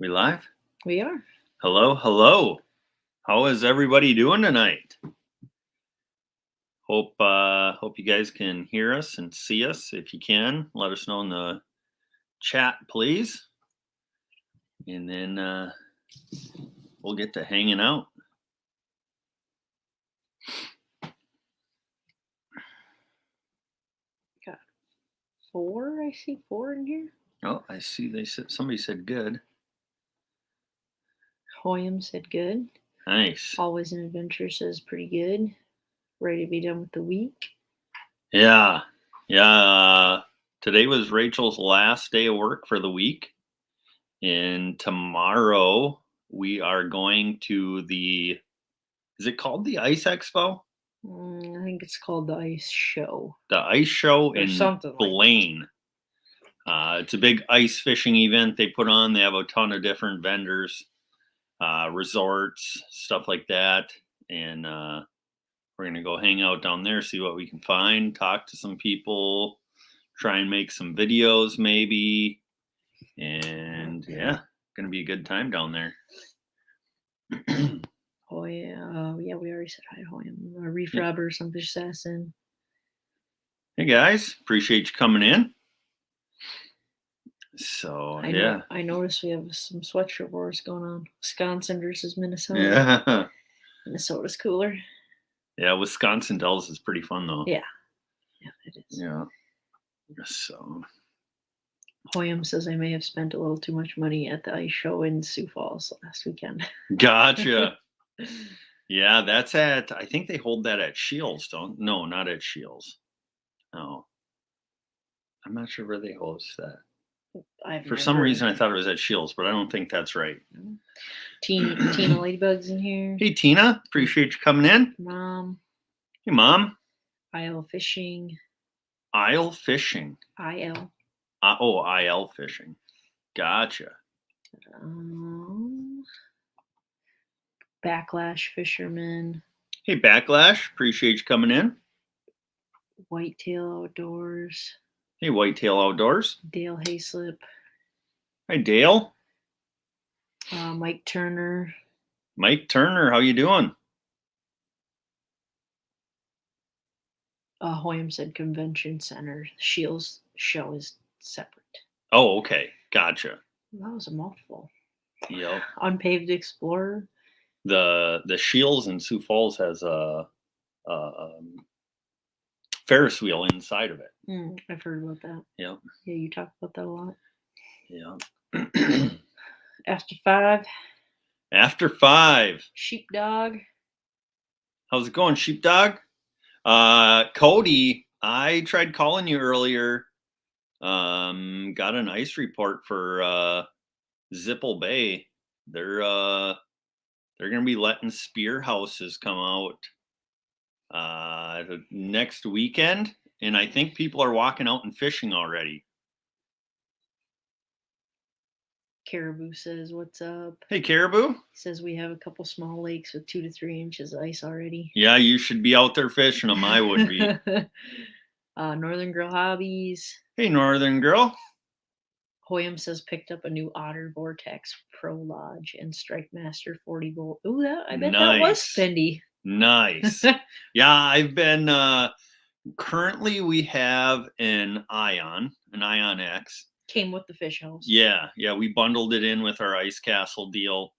We live? We are. Hello, hello. How is everybody doing tonight? Hope you guys can hear us and see us. If you can, let us know in the chat, please. And then we'll get to hanging out. Got 4. I see 4 in here. Oh, I see. Somebody said good. Hoyam said good. Nice. Always an Adventure says pretty good. Ready to be done with the week. Yeah. Today was Rachel's last day of work for the week. And tomorrow we are going to is it called the Ice Expo? I think it's called the Ice Show. The Ice Show in something Blaine. It's a big ice fishing event they put on. They have a ton of different vendors, resorts, stuff like that. And we're going to go hang out down there, see what we can find, talk to some people, try and make some videos maybe. And yeah, going to be a good time down there. Oh yeah, yeah, we already said hi to Hoyam. Reef Robber, Sunfish Assassin. Hey guys, appreciate you coming in. So I noticed we have some sweatshirt wars going on. Wisconsin versus Minnesota. Yeah. Minnesota's cooler. Yeah, Wisconsin Dells is pretty fun though. Yeah, it is. Yeah. So Hoyam says I may have spent a little too much money at the ice show in Sioux Falls last weekend. Gotcha. Yeah, that's I think they hold that at Shields, no, not at Shields. No. I'm not sure where they host that. For some reason I thought it was at Shields, but I don't think that's right. Tina Ladybug's in here. Hey Tina, appreciate you coming in. Mom. Hey Mom. IL Fishing. IL Fishing. IL. IL Fishing. Gotcha. Backlash Fisherman. Hey Backlash, appreciate you coming in. Whitetail Outdoors. Hey Whitetail Outdoors. Dale Hayslip. Hi Dale. Mike Turner. Mike Turner, how you doing? Hoyam said Convention Center. Shields show is separate. Oh, okay. Gotcha. That was a mouthful. Yep. Unpaved Explorer. The Shields in Sioux Falls has a Ferris wheel inside of it. I've heard about that. Yep. Yeah, you talk about that a lot. Yeah. After 5. After 5. Sheepdog. How's it going, Sheepdog? Cody, I tried calling you earlier. Got an ice report for Zipple Bay. They're gonna be letting spear houses come out next weekend, and I think people are walking out and fishing already. Caribou says, "What's up?" Hey, Caribou. He says we have a couple small lakes with 2 to 3 inches of ice already. Yeah, you should be out there fishing them. I would be. Northern Girl Hobbies. Hey, Northern Girl. Hoyam says picked up a new Otter Vortex Pro Lodge and Strike Master 40 volt. Ooh, I bet that was spendy. Nice. Yeah, I've been. Currently, we have an Ion X. Came with the fish house. Yeah, we bundled it in with our Ice Castle deal.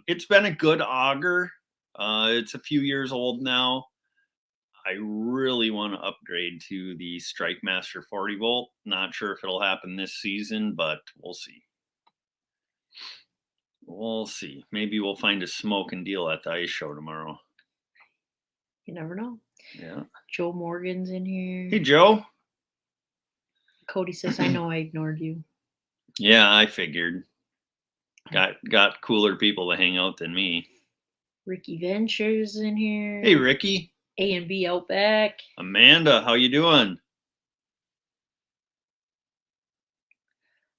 It's been a good auger. It's a few years old now. I really want to upgrade to the Strike Master 40 volt. Not sure if it'll happen this season, but we'll see. We'll see. Maybe we'll find a smoking deal at the ice show tomorrow. You never know. Yeah. Joe Morgan's in here. Hey, Joe. Cody says, I know I ignored you. Yeah, I figured. Got cooler people to hang out than me. Ricky Ventures in here. Hey, Ricky. A&B Outback. Amanda, how you doing?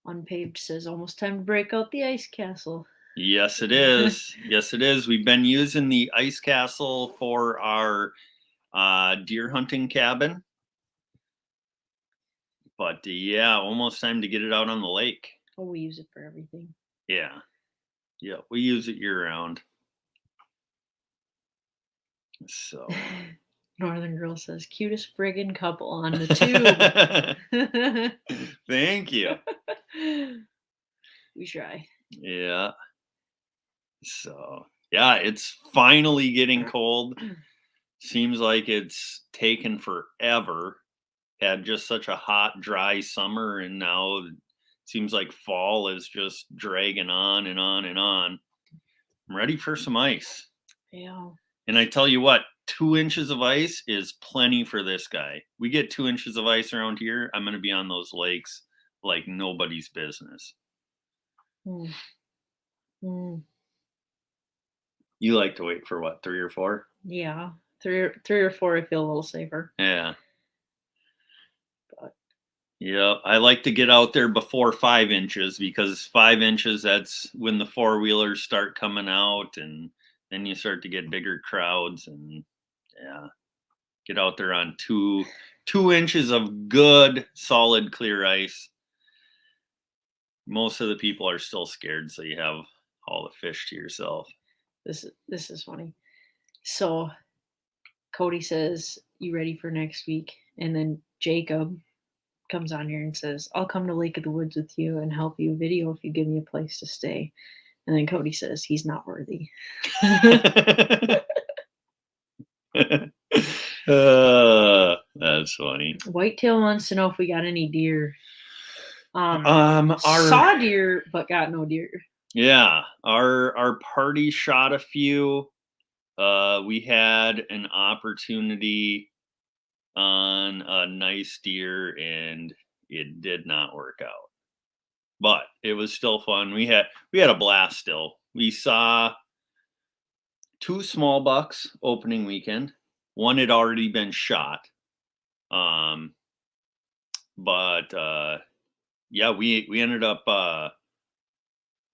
Unpaved says, almost time to break out the ice castle. Yes, it is. Yes, it is. We've been using the ice castle for our deer hunting cabin. But yeah, almost time to get it out on the lake. Oh, we use it for everything. Yeah. Yeah. We use it year round. So. Northern Girl says, cutest friggin' couple on the tube. Thank you. We try. Yeah. So, yeah, it's finally getting cold. Seems like it's taken forever. Had just such a hot, dry summer, and now it seems like fall is just dragging on and on and on. I'm ready for some ice. Yeah. And I tell you what, 2 inches of ice is plenty for this guy. We get 2 inches of ice around here, I'm going to be on those lakes like nobody's business. Mm. Mm. You like to wait for what, 3 or 4? Yeah. Three or 4, I feel a little safer. Yeah. But Yeah, I like to get out there before 5 inches, because 5 inches, that's when the four-wheelers start coming out, and then you start to get bigger crowds, and yeah, get out there on 2 inches of good, solid, clear ice. Most of the people are still scared, so you have all the fish to yourself. this is funny. So Cody says, you ready for next week? And then Jacob comes on here and says, I'll come to Lake of the Woods with you and help you video if you give me a place to stay. And then Cody says he's not worthy. That's funny. Whitetail wants to know if we got any deer. Our Saw deer, but got no deer. Yeah, our party shot a few. We had an opportunity on a nice deer, and it did not work out. But it was still fun. We had a blast still. We saw 2 small bucks opening weekend. One had already been shot. But yeah, we ended up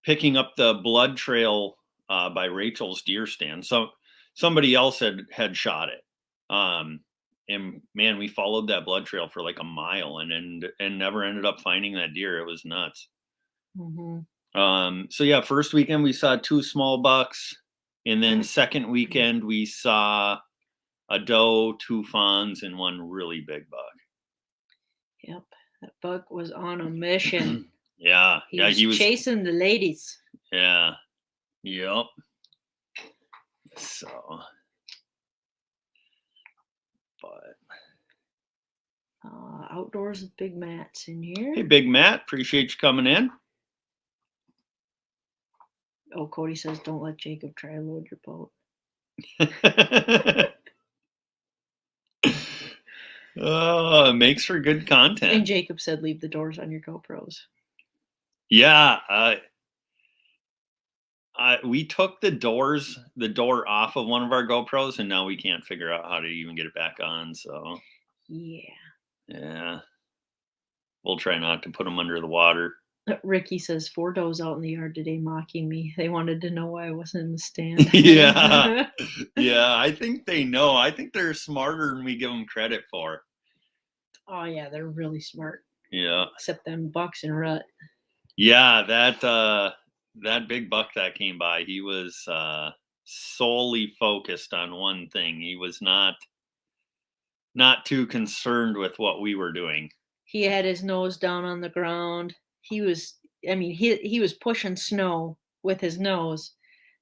picking up the blood trail by Rachel's deer stand. So somebody else had shot it. And man, we followed that blood trail for like a mile and never ended up finding that deer. It was nuts. Mm-hmm. So yeah, first weekend we saw 2 small bucks, and then second weekend we saw a doe, 2 fawns, and 1 really big buck. Yep, that buck was on a mission. Yeah, he was chasing the ladies. Yeah, yep. So, but outdoors with Big Matt's in here. Hey, Big Matt, appreciate you coming in. Oh, Cody says, don't let Jacob try to load your boat. Oh, it makes for good content. And Jacob said, leave the doors on your GoPros. Yeah, we took the door off of one of our GoPros, and now we can't figure out how to even get it back on. So yeah, we'll try not to put them under the water. Ricky says 4 does out in the yard today mocking me. They wanted to know why I wasn't in the stand. Yeah. Yeah, I think they know. I think they're smarter than we give them credit for. Oh yeah, they're really smart. Yeah. Except them bucks and rut. Yeah, that big buck that came by, he was solely focused on one thing. He was not too concerned with what we were doing. He had his nose down on the ground. He was pushing snow with his nose,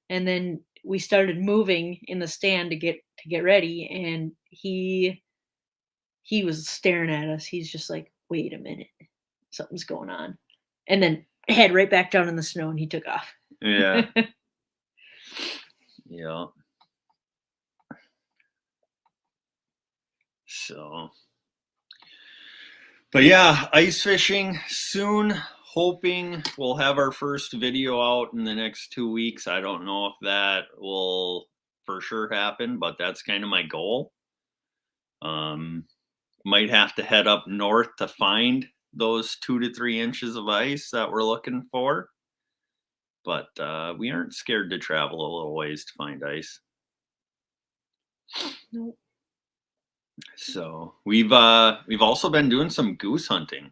and then we started moving in the stand to get ready, and he was staring at us. He's just like, wait a minute, something's going on, and then head right back down in the snow, and he took off. Yeah. Yeah. So, but yeah, ice fishing soon. Hoping we'll have our first video out in the next 2 weeks. I don't know if that will for sure happen, but that's kind of my goal. Might have to head up north to find those 2 to 3 inches of ice that we're looking for. But we aren't scared to travel a little ways to find ice. Nope. So we've also been doing some goose hunting.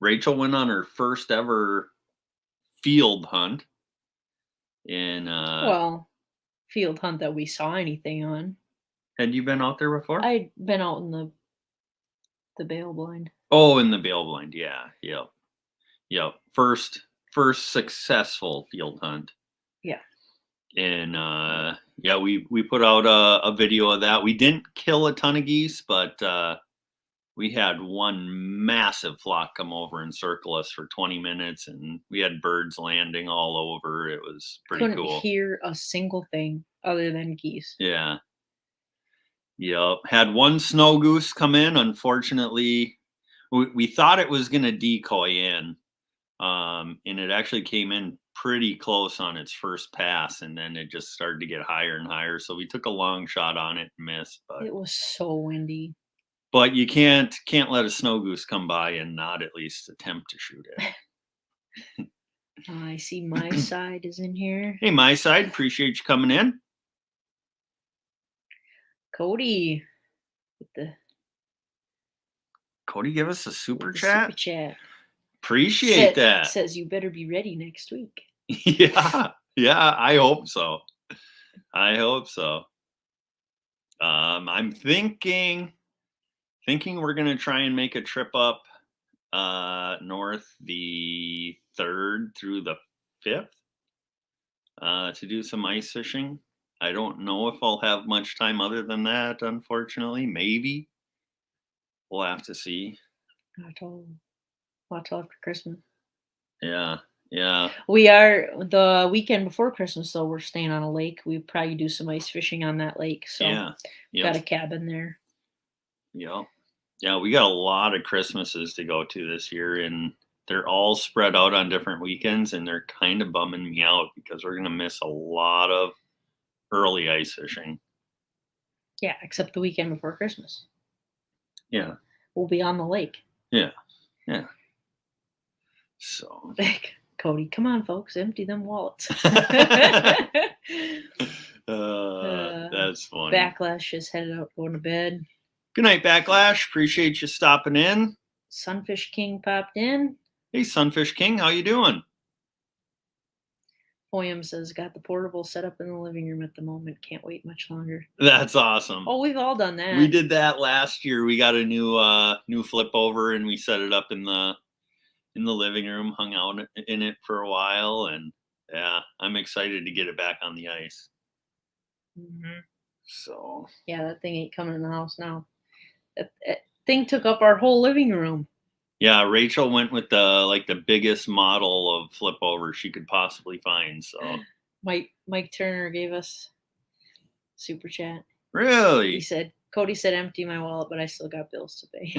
Rachel went on her first ever field hunt. And Well, field hunt that we saw anything on. had you been out there before? I'd been out in the bail blind. Oh, in the bail blind. Yeah. Yep. Yep. First successful field hunt. Yeah. And yeah, we put out a video of that. We didn't kill a ton of geese, but we had one massive flock come over and circle us for 20 minutes, and we had birds landing all over. It was pretty Couldn't cool. hear a single thing other than geese. Yeah. Yep. Had one snow goose come in. Unfortunately, we thought it was going to decoy in. And it actually came in pretty close on its first pass, and then it just started to get higher and higher. So we took a long shot on it and missed. But It was so windy. But you can't let a snow goose come by and not at least attempt to shoot it. I see my side is in here. Hey, my side, appreciate you coming in. Cody with the Cody, give us a super with the chat. super chat. Appreciate that. Says you better be ready next week. Yeah, I hope so. I'm thinking we're gonna try and make a trip up north the 3rd through the 5th to do some ice fishing. I don't know if I'll have much time other than that, unfortunately. Maybe. We'll have to see. Not till after Christmas. Yeah. We are the weekend before Christmas, though. We're staying on a lake. We probably do some ice fishing on that lake. So Yeah. got a cabin there. Yeah, we got a lot of Christmases to go to this year, and they're all spread out on different weekends, and they're kind of bumming me out because we're gonna miss a lot of early ice fishing. Yeah, except the weekend before Christmas. Yeah. We'll be on the lake. Yeah. So Cody, come on, folks, empty them wallets. That's funny. Backlash is headed out going to bed. Good night, Backlash. Appreciate you stopping in. Sunfish King popped in. Hey, Sunfish King, how you doing? Poyam says, got the portable set up in the living room at the moment. Can't wait much longer. That's awesome. Oh, we've all done that. We did that last year. We got a new flip over, and we set it up in the living room, hung out in it for a while, and yeah, I'm excited to get it back on the ice. Mm-hmm. So yeah, that thing ain't coming in the house now. That thing took up our whole living room. Yeah, Rachel went with the biggest model of flip over she could possibly find. So Mike Turner gave us super chat. Really? He said, Cody said, empty my wallet, but I still got bills to pay.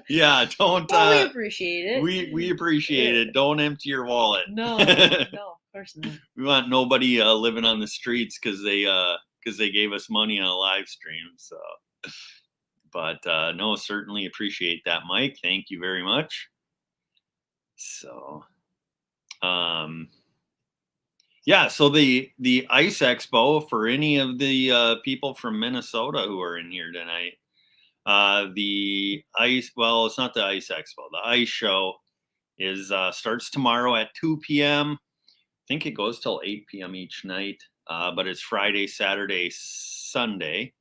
Yeah. Don't. Well, we appreciate it. We appreciate it. Don't empty your wallet. No, of course not. We want nobody living on the streets because they gave us money on a live stream. So, but no, certainly appreciate that, Mike. Thank you very much. So, yeah, so the Ice Expo, for any of the people from Minnesota who are in here tonight, it's not the Ice Expo. The Ice Show is starts tomorrow at 2 p.m. I think it goes till 8 p.m. each night, but it's Friday, Saturday, Sunday.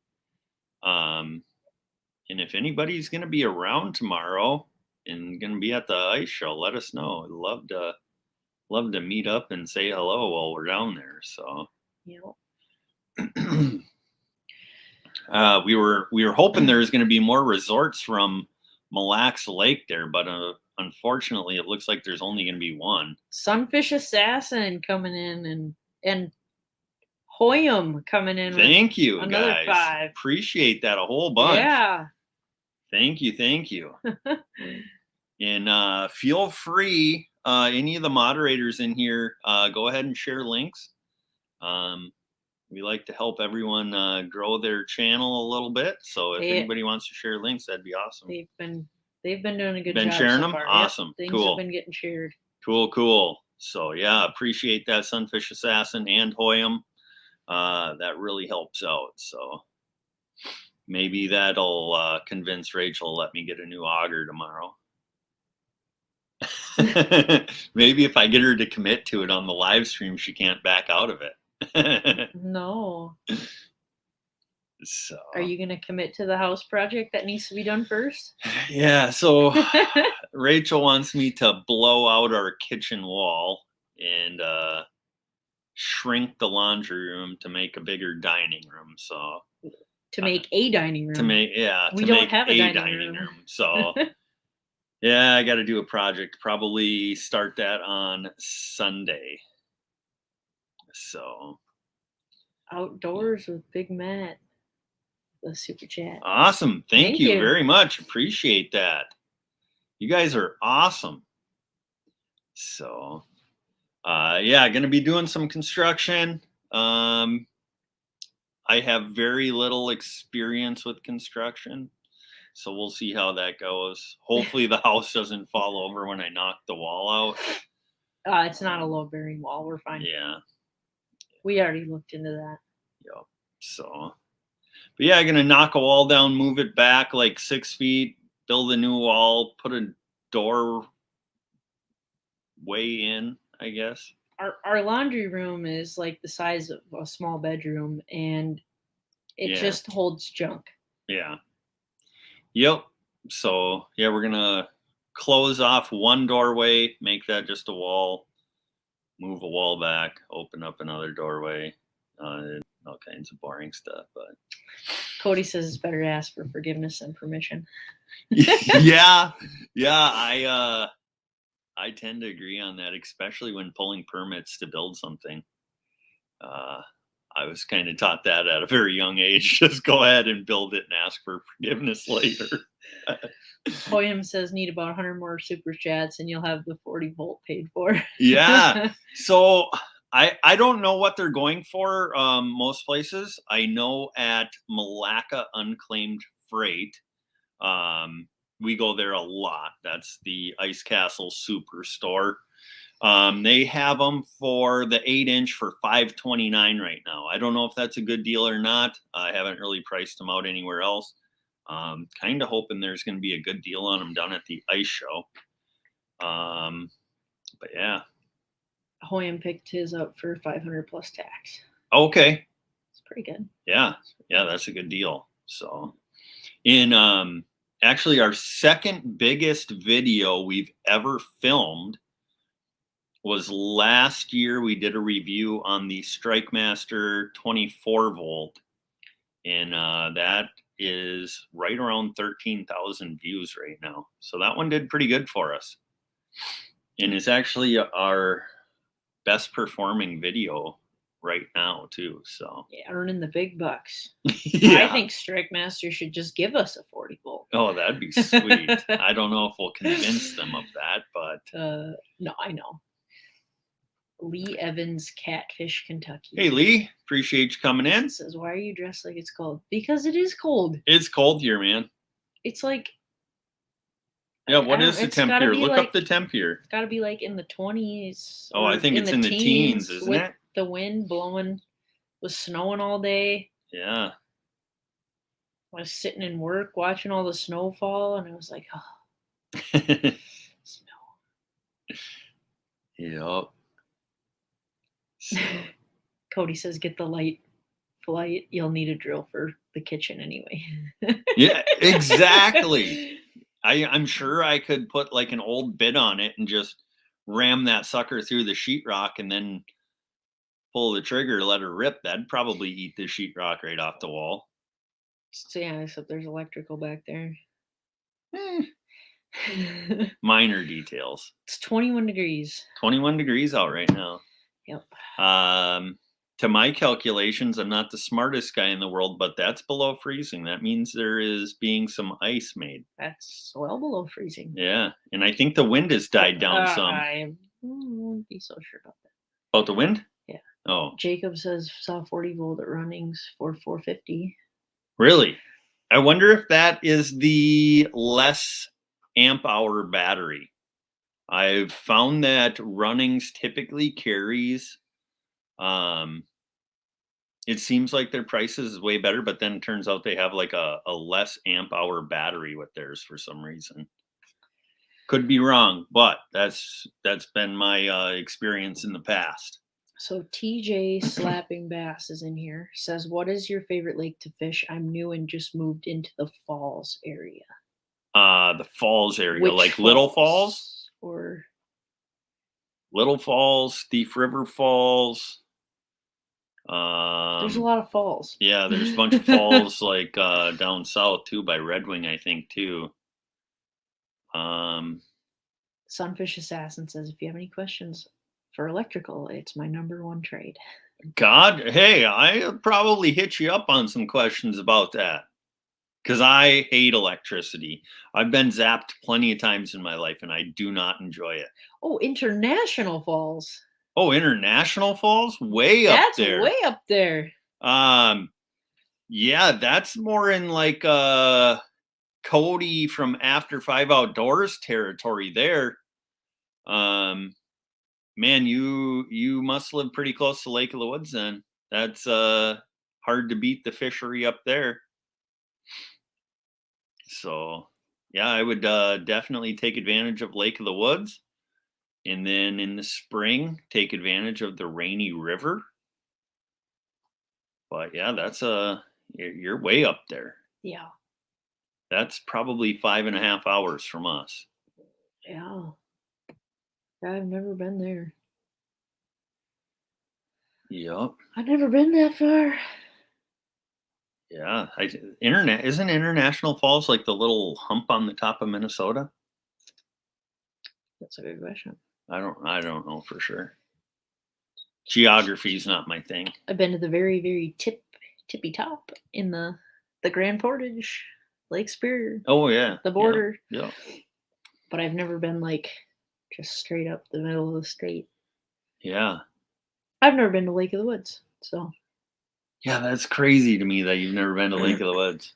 And if anybody's going to be around tomorrow and going to be at the Ice Show, let us know. I'd love to meet up and say hello while we're down there. So, we were hoping there's going to be more resorts from Mille Lacs Lake there, but unfortunately, it looks like there's only going to be one. Sunfish Assassin coming in and Hoyam coming in. Thank you, another guys. 5. Appreciate that a whole bunch. Yeah. Thank you. And feel free, any of the moderators in here, go ahead and share links. We like to help everyone grow their channel a little bit. So if anybody wants to share links, that'd be awesome. They've been doing a good job. Been sharing them? Far. Awesome. Yep, cool. Things have been getting shared. Cool. So yeah, appreciate that, Sunfish Assassin and Hoyam. That really helps out. So maybe that'll convince Rachel to let me get a new auger tomorrow. Maybe if I get her to commit to it on the live stream, she can't back out of it. No. So Are you going to commit to the house project that needs to be done first? yeah, so Rachel wants me to blow out our kitchen wall and shrink the laundry room to make a bigger dining room. So to make a dining room. We don't have a dining room. So yeah, I got to do a project. Probably start that on Sunday. So outdoors with Big Matt, the super chat. Awesome. Thank you very much. Appreciate that. You guys are awesome. So yeah, going to be doing some construction. I have very little experience with construction, so we'll see how that goes. Hopefully the house doesn't fall over when I knock the wall out. It's not a load bearing wall. We're fine. Yeah. We already looked into that. Yep. So, but yeah, I'm going to knock a wall down, move it back like 6 feet, build a new wall, put a doorway in, I guess. Our laundry room is like the size of a small bedroom, and it just holds junk. Yeah. Yep. So yeah, we're gonna close off one doorway, make that just a wall, move a wall back, open up another doorway, all kinds of boring stuff. But Cody says it's better to ask for forgiveness than permission. yeah, I tend to agree on that, especially when pulling permits to build something. I was kind of taught that at a very young age. Just go ahead and build it and ask for forgiveness later. Hoyam says need about 100 more super chats and you'll have the 40 volt paid for. Yeah. So I don't know what they're going for most places. I know at Malacca Unclaimed Freight, we go there a lot. That's the Ice Castle Superstore. They have them for the 8-inch for $529 right now. I don't know if that's a good deal or not. I haven't really priced them out anywhere else. Kind of hoping there's going to be a good deal on them done at the ice show. But yeah. Hoyam picked his up for 500 plus tax. Okay. It's pretty good. Yeah. Yeah, that's a good deal. So in actually our second biggest video we've ever filmed was last year. We did a review on the Strike Master 24 volt, and that is right around 13,000 views right now. So that one did pretty good for us, and it's actually our best performing video right now too. So yeah, earning the big bucks. Yeah. I think Strike Master should just give us a 40 volt. Oh, that'd be sweet. I don't know if we'll convince them of that, but no, I know. Lee Evans, Catfish, Kentucky. Hey Lee, appreciate you coming in. It says, why are you dressed like it's cold? Because it is cold. It's cold here, man. It's like, yeah, what is the temp here? Look like, up the temp here. It's got to be like in the 20s. Oh, I think it's in the teens, isn't with it? The wind blowing, was snowing all day. Yeah. I was sitting in work watching all the snow fall, and I was like, oh, snow. Yep. So. Cody says, get the light flight. You'll need a drill for the kitchen anyway. Yeah, exactly. I'm sure I could put like an old bit on it and just ram that sucker through the sheetrock and then pull the trigger, let her rip. That'd probably eat the sheetrock right off the wall. So yeah, except there's electrical back there. Minor details. It's 21 degrees. 21 degrees out right now. Yep. To my calculations, I'm not the smartest guy in the world, but that's below freezing. That means there is being some ice made. That's well below freezing. Yeah, and I think the wind has died down some. I won't be so sure about that. About the wind? Yeah. Oh. Jacob says saw 40 volt at Runnings for 450. Really? I wonder if that is the less amp hour battery. I've found that Runnings typically carries, it seems like their prices is way better, but then it turns out they have like a less amp hour battery with theirs for some reason. Could be wrong, but that's been my experience in the past. So TJ Slapping Bass is in here. Says, "What is your favorite lake to fish? I'm new and just moved into the falls area." The falls area, Which like Little Falls, or Little Falls, Thief River Falls. there's a lot of falls. Yeah, there's a bunch of falls like down south too by Red Wing, I think too. Sunfish Assassin says, "If you have any questions for electrical, it's my #1 trade." God, hey, I probably hit you up on some questions about that because I hate electricity. I've been zapped plenty of times in my life, and I do not enjoy it. Oh, International Falls. Oh, International Falls, way up That's there. way up there. Yeah, that's more in like Cody from After 5 Outdoors territory there. Man, you must live pretty close to Lake of the Woods then. That's hard to beat the fishery up there. So yeah, I would definitely take advantage of Lake of the Woods, and then in the spring take advantage of the Rainy River. But yeah, that's you're way up there. Yeah. That's probably 5.5 hours from us. Yeah. I've never been there. Yep. I've never been that far. Yeah. Isn't International Falls like the little hump on the top of Minnesota? That's a good question. I don't know for sure. Geography is not my thing. I've been to the very, very tippy top in the Grand Portage, Lake Superior. Oh yeah. The border. Yeah. But I've never been like just straight up the middle of the state. Yeah. I've never been to Lake of the Woods, so. Yeah, that's crazy to me that you've never been to Lake of the Woods.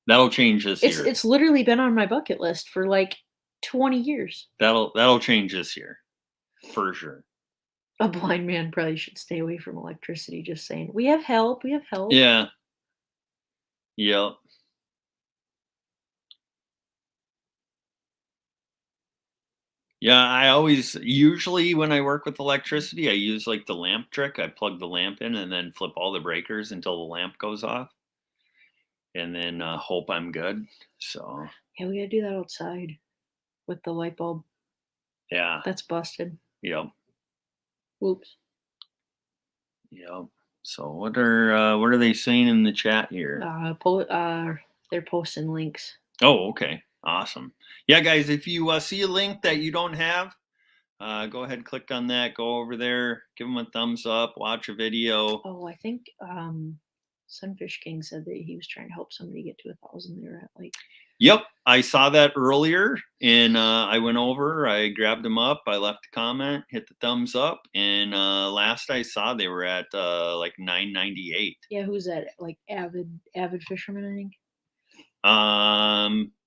That'll change this year. It's literally been on my bucket list for like 20 years. That'll change this year, for sure. A blind man probably should stay away from electricity. Just saying, we have help. We have help. Yeah. Yep. Yeah, I always usually when I work with electricity, I use like the lamp trick. I plug the lamp in and then flip all the breakers until the lamp goes off, and then hope I'm good. So Yeah, we gotta do that outside with the light bulb. yeah. That's busted. Yep. Whoops. Yep. So what are they saying in the chat here? They're posting links. Oh, okay. Awesome. Yeah, guys, if you see a link that you don't have, go ahead, click on that, go over there, give them a thumbs up, watch a video. Oh, I think Sunfish King said that he was trying to help somebody get to 1,000. They were at like. Yep, I saw that earlier, and I went over, I grabbed them up, I left a comment, hit the thumbs up, and last I saw they were at like 998. Yeah, who's that? Like avid fisherman, I think.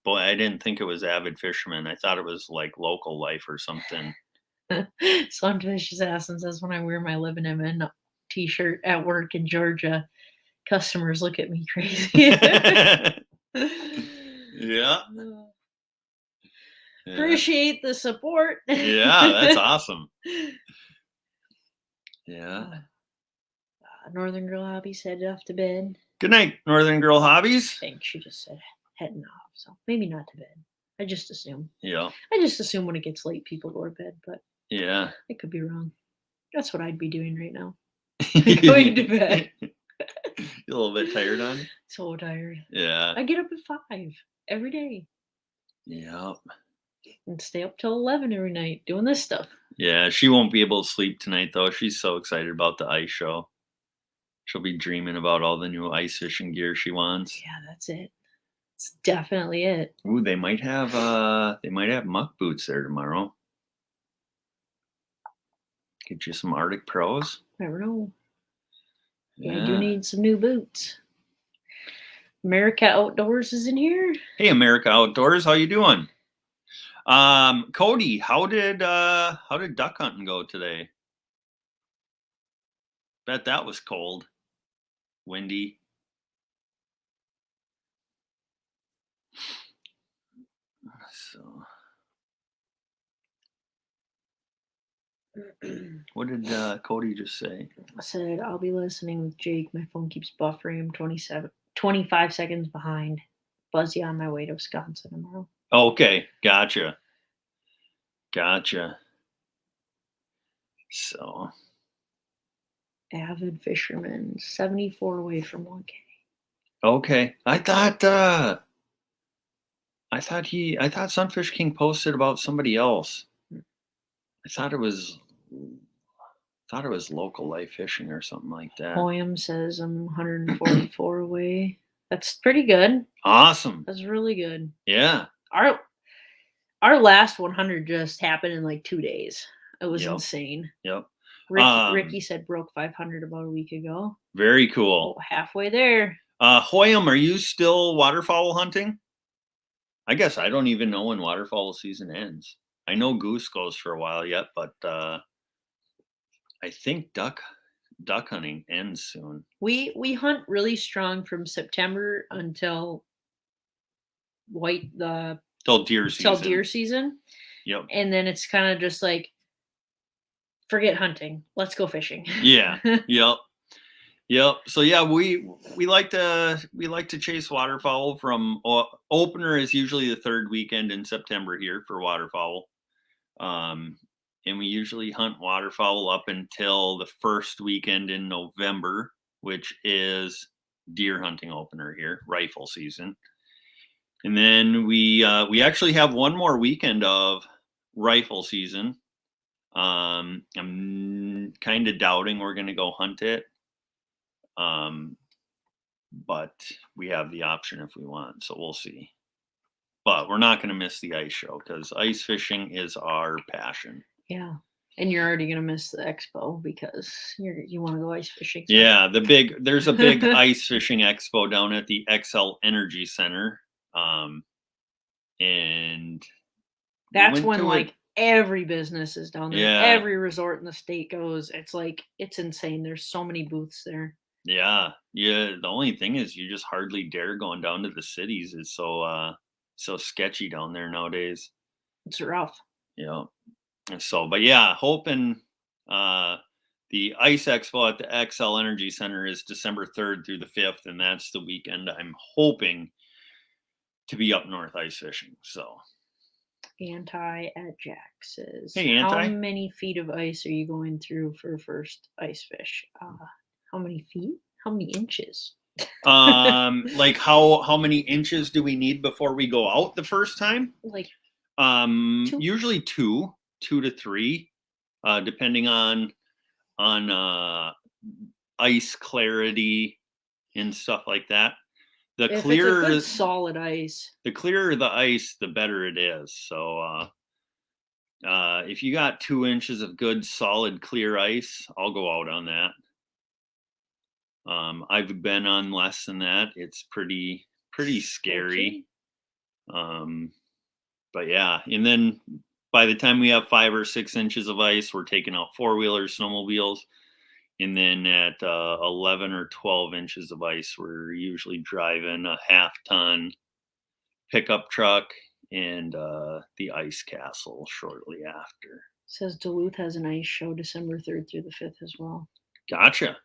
Boy, I didn't think it was avid fisherman. I thought it was like local life or something. Sunfish Assassin says, "When I wear my Living MN t-shirt at work in Georgia, customers look at me crazy." Yeah. Appreciate the support. Yeah, that's awesome. Yeah. Northern Girl Hobbies headed off to bed. Good night, Northern Girl Hobbies. I think she just said heading off, so maybe not to bed. I just assume. Yeah. I just assume when it gets late, people go to bed, but yeah, I could be wrong. That's what I'd be doing right now. Going to bed. You're a little bit tired, on? So tired. Yeah. I get up at 5 every day. Yep. And stay up till 11 every night doing this stuff. Yeah, she won't be able to sleep tonight though. She's so excited about the ice show. She'll be dreaming about all the new ice fishing gear she wants. Yeah, that's it. It's definitely it. Ooh, they might have muck boots there tomorrow. Get you some Arctic Pros. Never know. Yeah. I do need some new boots. America Outdoors is in here. Hey, America Outdoors, how you doing? Cody, how did duck hunting go today? Bet that was cold, windy. So What did Cody just say? I said, I'll be listening with Jake. My phone keeps buffering. I'm 25 seconds behind. Buzzy on my way to Wisconsin tomorrow. Okay, gotcha. So, avid fisherman, 74 away from 1K. Okay, I thought Sunfish King posted about somebody else. I thought it was local life fishing or something like that. Hoyam says I'm 144 away. That's pretty good. Awesome. That's really good. Yeah. Our last 100 just happened in like 2 days. It was insane. Yep. Ricky said broke 500 about a week ago. Very cool. Oh, halfway there. Hoyam, are you still waterfowl hunting? I guess I don't even know when waterfowl season ends. I know goose goes for a while yet, but I think duck hunting ends soon. We hunt really strong from September until till deer season. Yep. And then it's kind of just like, forget hunting. Let's go fishing. Yeah. Yep. So yeah, we like to chase waterfowl from opener is usually the third weekend in September here for waterfowl. And we usually hunt waterfowl up until the first weekend in November, which is deer hunting opener here, rifle season. And then we actually have one more weekend of rifle season. I'm kind of doubting we're going to go hunt it. But we have the option if we want, so we'll see. But we're not going to miss the ice show because ice fishing is our passion. Yeah. And you're already going to miss the expo because you want to go ice fishing. So. Yeah, there's a big ice fishing expo down at the XL Energy Center. And that's when like every business is down there. Yeah. Every resort in the state goes. It's insane. There's so many booths there. Yeah. The only thing is you just hardly dare going down to the cities. It's so sketchy down there nowadays. It's rough. Yeah. So, but yeah, hoping the Ice Expo at the XL Energy Center is December 3rd through the 5th, and that's the weekend I'm hoping to be up north ice fishing. So, Anti at Jack says, hey, Anti. How many feet of ice are you going through for first ice fish? How many feet? How many inches? Like how many inches do we need before we go out the first time? Like usually 2 to 3, depending on ice clarity and stuff like that. If clearer it's a good solid ice, the clearer the ice, the better it is. So if you got 2 inches of good solid clear ice, I'll go out on that. I've been on less than that. It's pretty scary. But yeah, and then by the time we have 5 or 6 inches of ice, we're taking out 4-wheelers, snowmobiles. And then at 11 or 12 inches of ice, we're usually driving a half-ton pickup truck and the ice castle shortly after. It says Duluth has an ice show December 3rd through the 5th as well. Gotcha.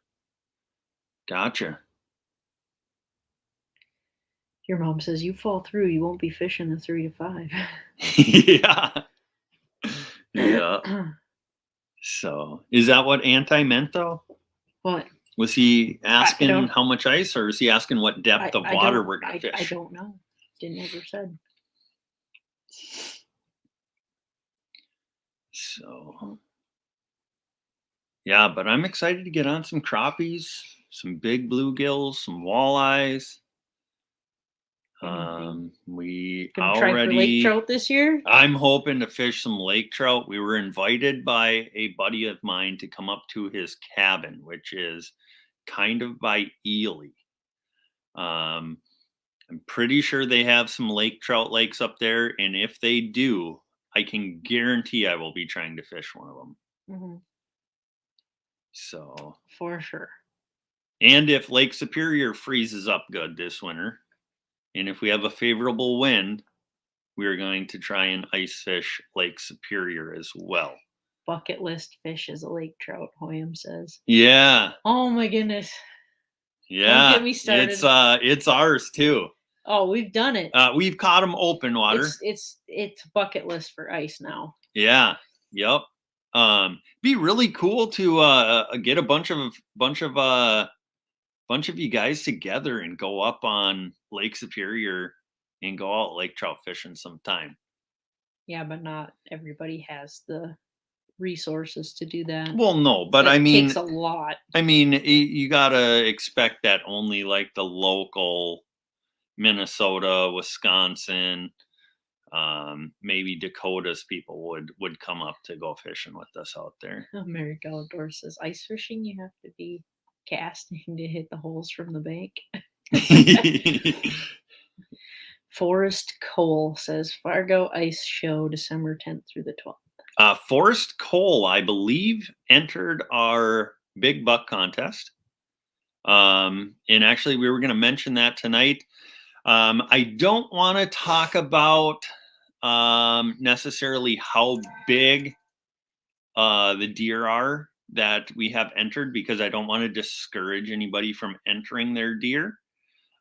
Your mom says you fall through, you won't be fishing the 3 to 5. Yeah. So, is that what Anti meant though? What? Was he asking how much ice, or is he asking what depth of water we're going to fish? I don't know. Didn't ever said. So, yeah, but I'm excited to get on some crappies, some big bluegills, some walleyes. We gonna try for lake trout this year. I'm hoping to fish some lake trout. We were invited by a buddy of mine to come up to his cabin, which is kind of by Ely. I'm pretty sure they have some lake trout lakes up there, and if they do, I can guarantee I will be trying to fish one of them. Mm-hmm. So for sure. And if Lake Superior freezes up good this winter, and if we have a favorable wind, we are going to try and ice fish Lake Superior as well. bucket list fish is a lake trout, Hoyam says. Yeah. Oh my goodness. Yeah. get me started. It's ours too. Oh, we've done it. We've caught them open water. It's bucket list for ice now. Yeah. Yep. Be really cool to get a bunch of you guys together and go up on Lake Superior and go out lake trout fishing sometime. Yeah, but not everybody has the resources to do that. Well, no, but That I mean, takes a lot. I mean, you gotta expect that only like the local Minnesota, Wisconsin, maybe Dakota's people would come up to go fishing with us out there. America Outdoor says ice fishing, you have to be casting to hit the holes from the bank. Forrest Cole says Fargo Ice Show December 10th through the 12th. Forrest Cole, I believe, entered our big buck contest. And actually, we were going to mention that tonight. I don't want to talk about necessarily how big the deer are that we have entered, because I don't want to discourage anybody from entering their deer.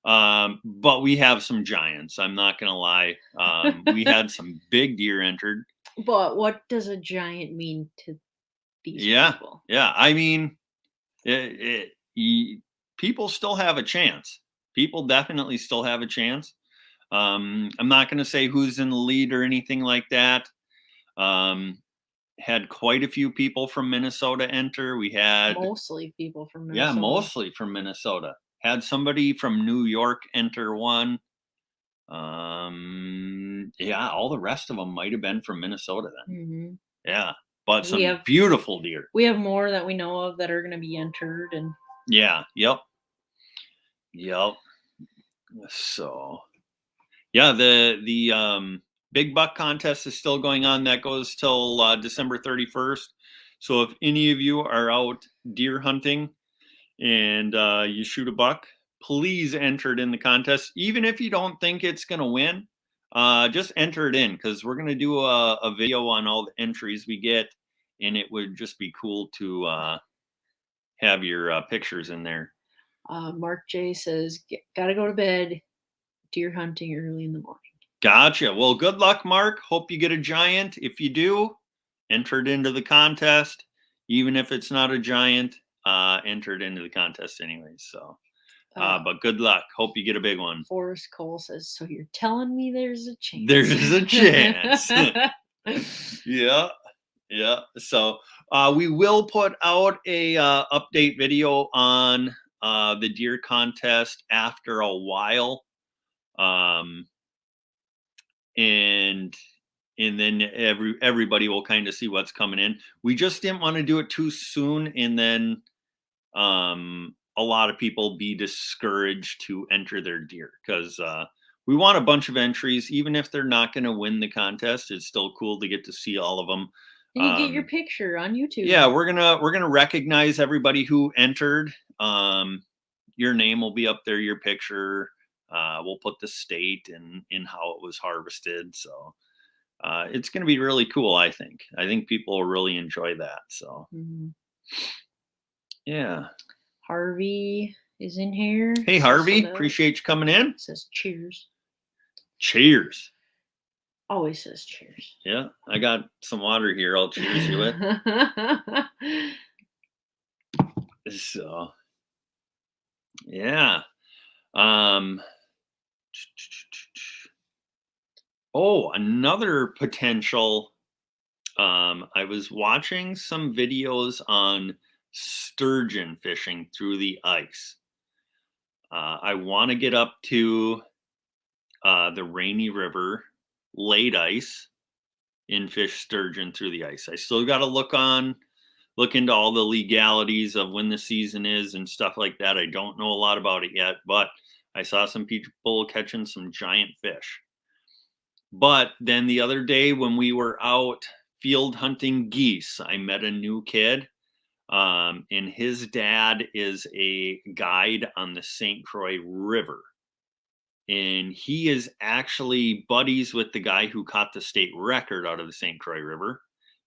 But we have some giants. I'm not going to lie. We had some big deer entered. But what does a giant mean to these people? Yeah. I mean, people still have a chance. People definitely still have a chance. I'm not going to say who's in the lead or anything like that. Had quite a few people from Minnesota enter. We had mostly people from Minnesota. Yeah, mostly from Minnesota. Had somebody from New York enter one. Yeah, all the rest of them might have been from Minnesota then. Mm-hmm. Yeah, but some beautiful deer. We have more that we know of that are going to be entered, and yeah, yep. So, yeah, the big buck contest is still going on. That goes till December 31st. So if any of you are out deer hunting and you shoot a buck, please enter it in the contest. Even if you don't think it's going to win, just enter it in, because we're going to do a video on all the entries we get, and it would just be cool to have your pictures in there. Mark J says, gotta go to bed, deer hunting early in the morning. Gotcha. Well, good luck, Mark. Hope you get a giant. If you do, enter it into the contest. Even if it's not a giant, enter it into the contest anyways. So, but good luck. Hope you get a big one. Forrest Cole says, so you're telling me there's a chance? There's a chance. Yeah. So we will put out a update video on the deer contest after a while. And then everybody will kind of see what's coming in. We just didn't want to do it too soon, and then a lot of people be discouraged to enter their deer, because we want a bunch of entries. Even if they're not going to win the contest, it's still cool to get to see all of them. And you get your picture on YouTube. Yeah, we're gonna recognize everybody who entered. Your name will be up there, your picture. We'll put the state and in how it was harvested. So it's going to be really cool. I think people will really enjoy that. So yeah. Harvey is in here. Hey, Harvey, appreciate you coming in. Says cheers. Cheers. Always says cheers. Yeah, I got some water here. I'll cheers you with. So yeah. Oh, another potential. I was watching some videos on sturgeon fishing through the ice. I want to get up to the Rainy River late ice and fish sturgeon through the ice. I still got to look into all the legalities of when the season is and stuff like that. I don't know a lot about it yet, but I saw some people catching some giant fish. But then the other day when we were out field hunting geese, I met a new kid, and his dad is a guide on the St. Croix River. And he is actually buddies with the guy who caught the state record out of the St. Croix River.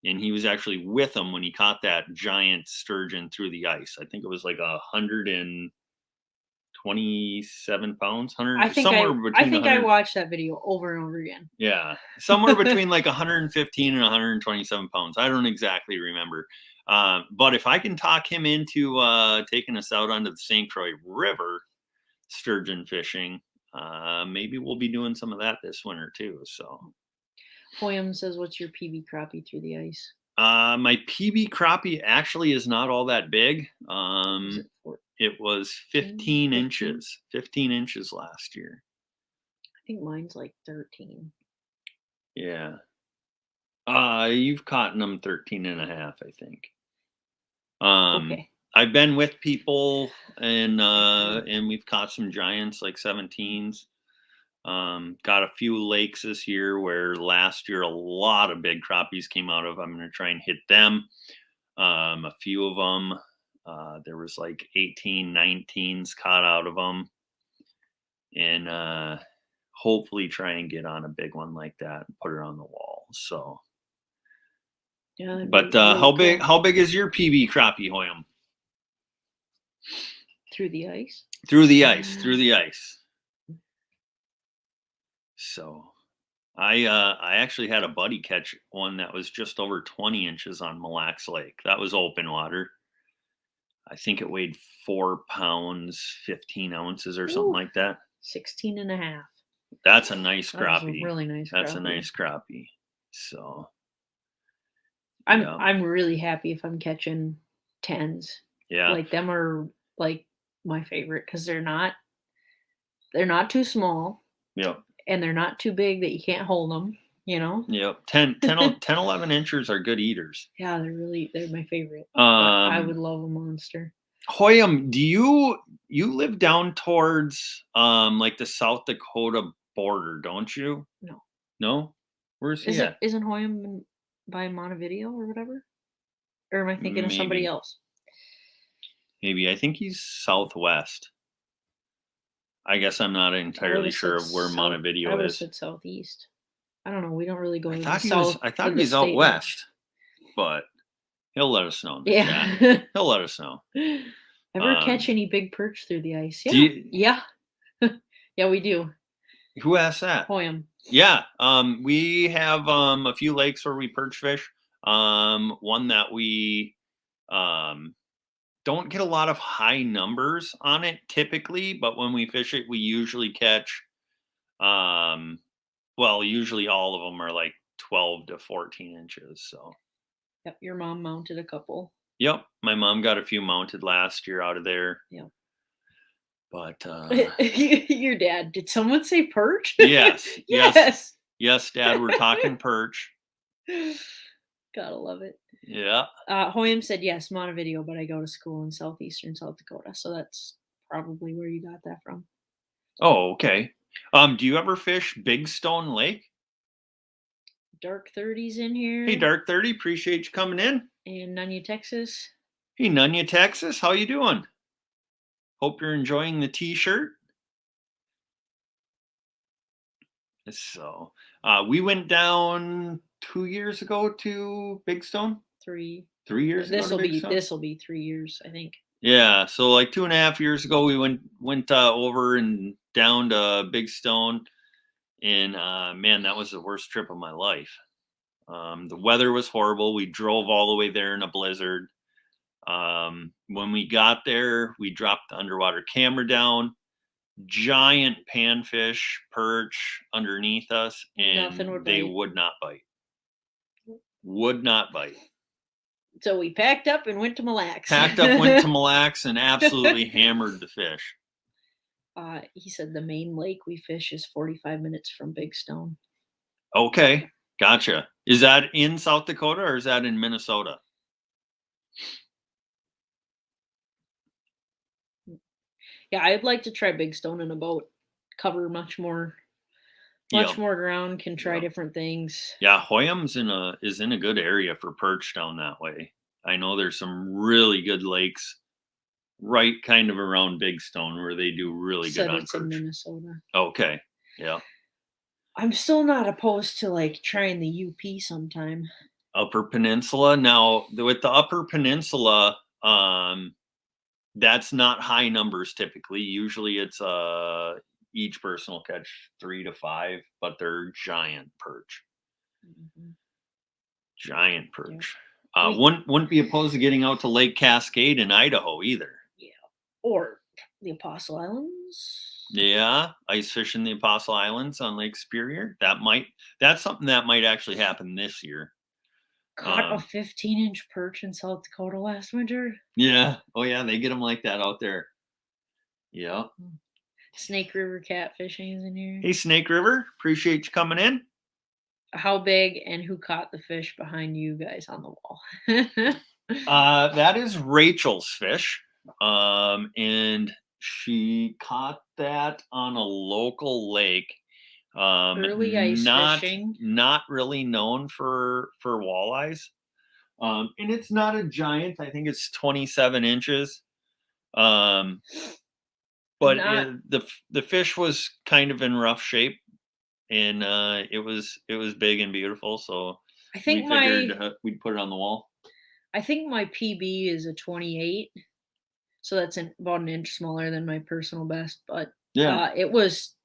and he was actually with him when he caught that giant sturgeon through the ice. I think it was like 127 pounds, I think somewhere I between think I 100. watched that video over and over again. Yeah, somewhere between like 115 and 127 pounds. I don't exactly remember. But if I can talk him into taking us out onto the St. Croix River sturgeon fishing, maybe we'll be doing some of that this winter too. So, Hoyam says, "What's your PB crappie through the ice?" my PB crappie actually is not all that big. Is it 14? It was 15 inches, 15 inches last year. I think mine's like 13. Yeah. You've caught them 13 and a half, I think. Okay. I've been with people and we've caught some giants like 17s. Got a few lakes this year where last year a lot of big crappies came out of. I'm going to try and hit them. A few of them, there was like 18, 19s caught out of them. And hopefully try and get on a big one like that and put it on the wall. So, yeah. But how big is your PB crappie, Hoyam? Through the ice? Through the ice. So I actually had a buddy catch one that was just over 20 inches on Mille Lacs Lake. That was open water. I think it weighed 4 pounds, 15 ounces or something like that. 16 and a half. That's a nice That was crappie. a really nice That's crappie. a nice crappie. So I'm really happy if I'm catching 10s. Yeah. Like them are like my favorite because they're not too small. Yep. And they're not too big that you can't hold them, you know? Yep. 10, 11 inches are good eaters. Yeah, they're my favorite. I would love a monster. Hoyam, do you live down towards like the South Dakota border, don't you? No. No? Where's he at? Isn't Hoyam by Montevideo or whatever? Or am I thinking of somebody else? Maybe. I think he's southwest. I guess I'm not entirely sure of where Montevideo is. I would have said southeast. I don't know. We don't really go to the south. I thought he was out west, but he'll let us know in the chat. He'll let us know. Ever catch any big perch through the ice? Yeah. Yeah, we do. Who asked that? Hoyam. Yeah. We have a few lakes where we perch fish. One that we don't get a lot of high numbers on it typically, but when we fish it, we usually catch, usually all of them are like 12 to 14 inches. So, yep, your mom mounted a couple. Yep, my mom got a few mounted last year out of there. Yep. But your dad, did someone say perch? Yes. Yes, Dad, we're talking perch. Gotta love it. Yeah. Hoyam said yes, Montevideo, but I go to school in southeastern South Dakota, so that's probably where you got that from. Oh, okay. Do you ever fish Big Stone Lake? Dark 30's in here. Hey, Dark 30, appreciate you coming in. And Nunya, Texas. Hey, Nunya, Texas, how you doing? Hope you're enjoying the t-shirt. So, we went down 2 years ago to Big Stone. 3 years this will be 3 years, I think. Yeah, so like 2.5 years ago we went over and down to Big Stone, and man, that was the worst trip of my life. The weather was horrible. We drove all the way there in a blizzard. When we got there, we dropped the underwater camera down. Giant panfish, perch underneath us, and they would not bite. Would not bite. So we packed up and went to Mille Lacs. And absolutely hammered the fish. He said the main lake we fish is 45 minutes from Big Stone. Okay, gotcha. Is that in South Dakota or is that in Minnesota? Yeah, I'd like to try Big Stone in a boat. Cover much more ground, can try different things. Yeah, Hoyam's is in a good area for perch down that way. I know there's some really good lakes right kind of around Big Stone where they do really good on perch. In Minnesota. Okay. Yeah. I'm still not opposed to like trying the UP sometime. Upper Peninsula. Now, with the Upper Peninsula, that's not high numbers typically. Usually it's each person will catch 3 to 5, but they're giant perch. Mhm. Giant perch. We- Wouldn't be opposed to getting out to Lake Cascade in Idaho either. Yeah. Or the Apostle Islands. Yeah, ice fishing the Apostle Islands on Lake Superior. That's something that might actually happen this year. Caught a 15-inch perch in South Dakota last winter. Yeah. Oh yeah, they get them like that out there. Yeah. Snake River catfishing is in here. Hey, Snake River, appreciate you coming in. How big and who caught the fish behind you guys on the wall? That is Rachel's fish. And she caught that on a local lake. Early ice fishing. Not really known for walleyes. And it's not a giant. I think it's 27 inches. But the fish was kind of in rough shape, and it was big and beautiful. So I think we figured we'd put it on the wall. I think my PB is a 28, so that's about an inch smaller than my personal best. But Yeah, it was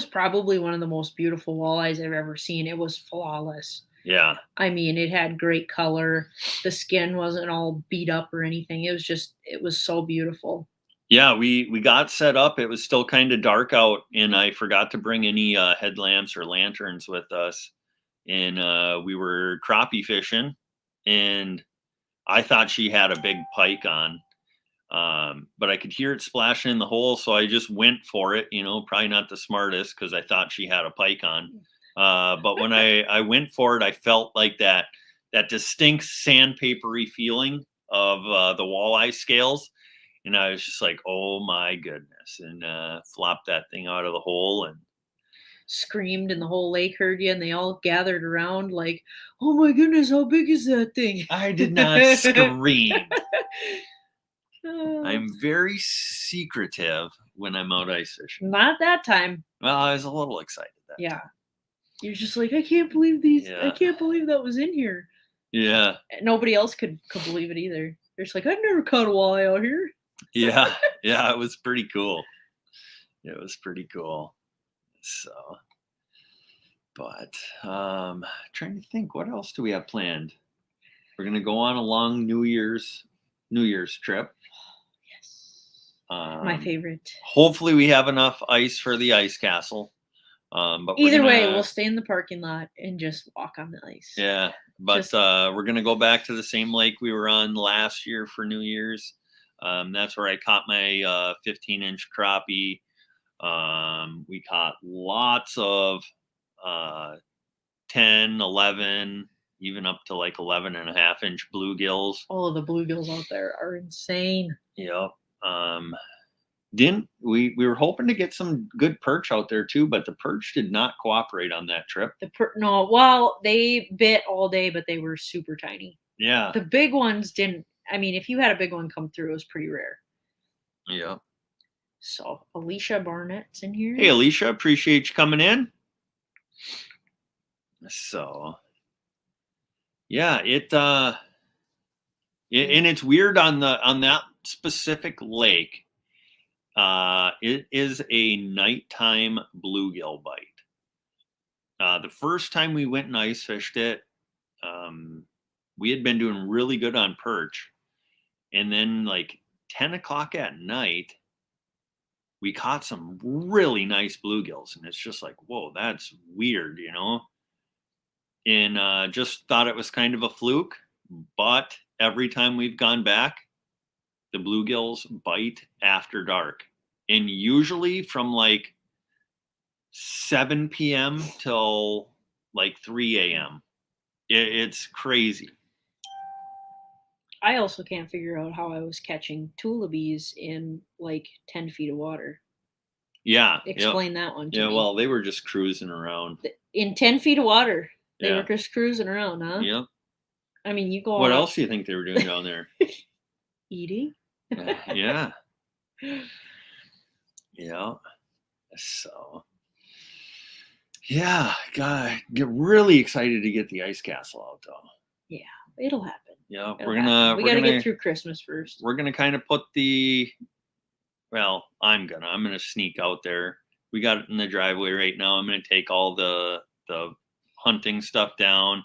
probably one of the most beautiful walleyes I've ever seen. It was flawless. yeah. I mean, it had great color. The skin wasn't all beat up or anything. It was so beautiful. Yeah, we got set up. It was still kind of dark out, and I forgot to bring any headlamps or lanterns with us. And we were crappie fishing, and I thought she had a big pike on, but I could hear it splashing in the hole, so I just went for it. Probably not the smartest because I thought she had a pike on. But when I went for it, I felt like that distinct sandpapery feeling of the walleye scales. And I was just like, oh my goodness. And flopped that thing out of the hole and Screamed, and the whole lake heard you, and they all gathered around like, oh my goodness, how big is that thing? I did not scream. Uh, I'm very secretive when I'm out ice fishing. Not that time. Well, I was a little excited that Yeah. time. You're just like, I can't believe these. I Yeah. can't believe that was in here. Yeah. Nobody else could believe it either. They're just like, I've never caught a walleye out here. Yeah. Yeah. It was pretty cool. It was pretty cool. So, but trying to think, what else do we have planned? We're gonna go on a long New Year's trip. Yes. My favorite. Hopefully, we have enough ice for the ice castle. But Either way, we'll stay in the parking lot and just walk on the ice. Yeah, but we're gonna go back to the same lake we were on last year for New Year's. That's where I caught my 15-inch crappie. We caught lots of 10, 11, even up to like 11.5-inch bluegills. Oh, the bluegills out there are insane. Yep. We were hoping to get some good perch out there too, but the perch did not cooperate on that trip. No, well, they bit all day, but they were super tiny. Yeah. The big ones didn't. I mean, if you had a big one come through, it was pretty rare. Yeah. So Alicia Barnett's in here. Hey, Alicia, appreciate you coming in. So, yeah, and it's weird on that specific lake. It is a nighttime bluegill bite. The first time we went and ice fished it, we had been doing really good on perch, and then like 10 o'clock at night, we caught some really nice bluegills, and it's just like, whoa, that's weird, And just thought it was kind of a fluke, but every time we've gone back, the bluegills bite after dark, and usually from like 7 p.m. till like 3 a.m. It's crazy. I also can't figure out how I was catching tullabees in like 10 feet of water. Yeah. Explain that one to me. Yeah, well, they were just cruising around. In 10 feet of water, they were just cruising around, huh? Yep. I mean, you go What else do you think they were doing down there? Eating? Yeah. Yeah. So, yeah, God, get really excited to get the ice castle out though. Yeah, it'll happen. Yeah, We got to get through Christmas first. We're gonna kind of put I'm gonna sneak out there. We got it in the driveway right now. I'm gonna take all the hunting stuff down.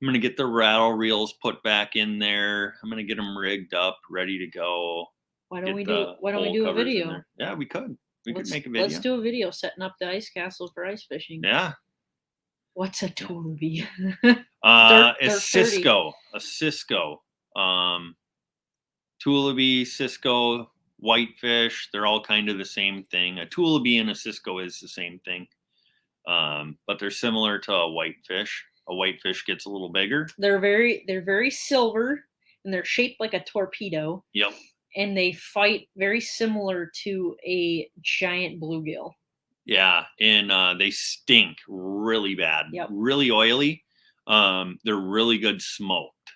I'm gonna get the rattle reels put back in there. I'm gonna get them rigged up, ready to go. Why don't we do a video? Yeah, we could. We could make a video. Let's do a video setting up the ice castle for ice fishing. Yeah. What's a Toolby? A Cisco. Toolby, Cisco, whitefish, they're all kind of the same thing. A Toolby and a Cisco is the same thing. But they're similar to a whitefish. A whitefish gets a little bigger. They're very silver, and they're shaped like a torpedo. Yep. And they fight very similar to a giant bluegill. Yeah, and they stink really bad. Yep. Really oily. They're really good smoked.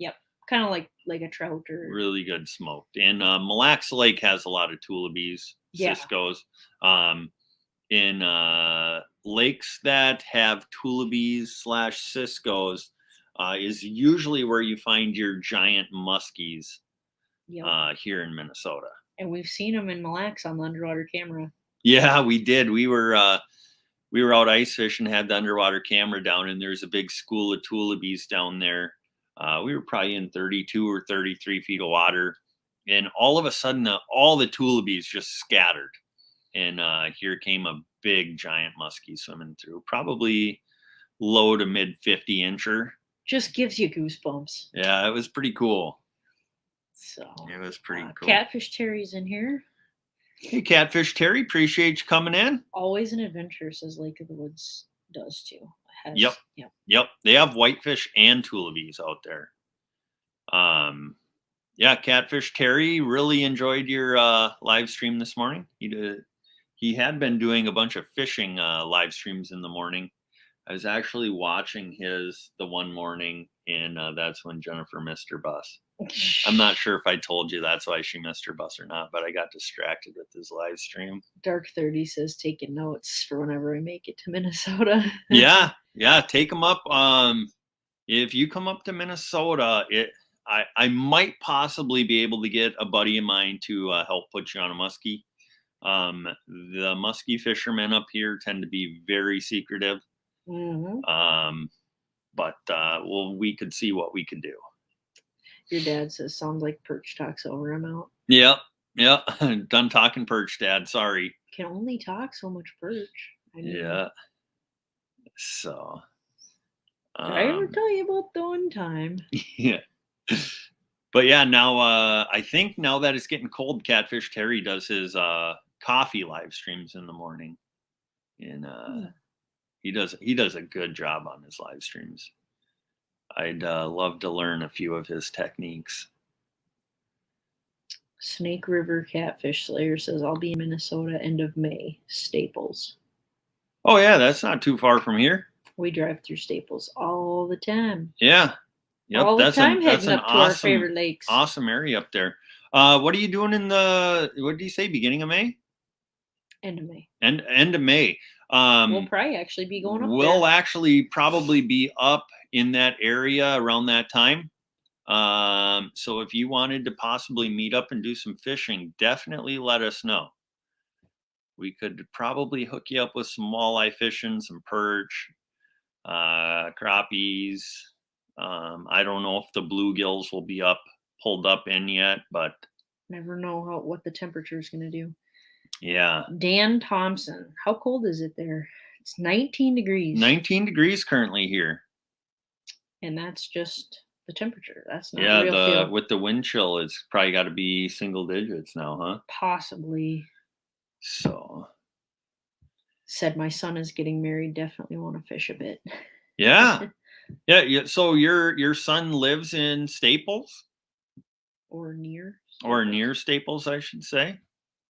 Yep. Kind of like a trout or really good smoked. And Mille Lacs Lake has a lot of Toolbies, Ciscos. In lakes that have Toolbies / Ciscos is usually where you find your giant muskies. Yep. Here in Minnesota. And we've seen them in Mille Lacs on the underwater camera. Yeah, we did. We were out ice fishing, had the underwater camera down, and there's a big school of Toolbies down there. We were probably in 32 or 33 feet of water, and all of a sudden, all the Toolbies just scattered, and here came a big giant muskie swimming through, probably low to mid 50-incher. Just gives you goosebumps. Yeah, it was pretty cool. So it was pretty cool. Catfish Terry's in here. Hey, Catfish Terry, appreciate you coming in. Always an adventure, says Lake of the Woods does too. Yep. They have whitefish and Toolbies out there. Yeah, Catfish Terry really enjoyed your live stream this morning. He had been doing a bunch of fishing live streams in the morning. I was actually watching the one morning, and that's when Jennifer missed her bus. I'm not sure if I told you that's why she missed her bus or not, but I got distracted with his live stream. Dark 30 says taking notes for whenever I make it to Minnesota. Yeah, take them up. If you come up to Minnesota, I might possibly be able to get a buddy of mine to help put you on a muskie. The muskie fishermen up here tend to be very secretive. Mm-hmm. But we could see what we could do. Your dad says, sounds like perch talks over. I'm out. Yep. Done talking perch, Dad. Sorry. Can only talk so much perch. Yeah. So. Did I ever tell you about the one time? Yeah. But yeah, now I think now that it's getting cold, Catfish Terry does his coffee live streams in the morning. And he does a good job on his live streams. I'd love to learn a few of his techniques. Snake River Catfish Slayer says, I'll be in Minnesota end of May. Staples. Oh, yeah, that's not too far from here. We drive through Staples all the time. Yeah. Yep, all the time heading up to our favorite lakes. Awesome area up there. What are you doing what did you say, beginning of May? End of May. End of May. We'll probably actually be going up there. We'll actually probably be up in that area around that time. So if you wanted to possibly meet up and do some fishing, definitely let us know. We could probably hook you up with some walleye fishing, some perch, crappies. I don't know if the bluegills will be pulled up in yet, but never know what the temperature is going to do. Yeah. Dan Thompson, how cold is it there? It's 19 degrees. 19 degrees currently here. And that's just the temperature. That's not real feel. With the wind chill, it's probably got to be single digits now, huh? Possibly. So. Said my son is getting married. Definitely want to fish a bit. Yeah. Yeah. So your son lives in Staples? Or near Staples. Or near Staples, I should say.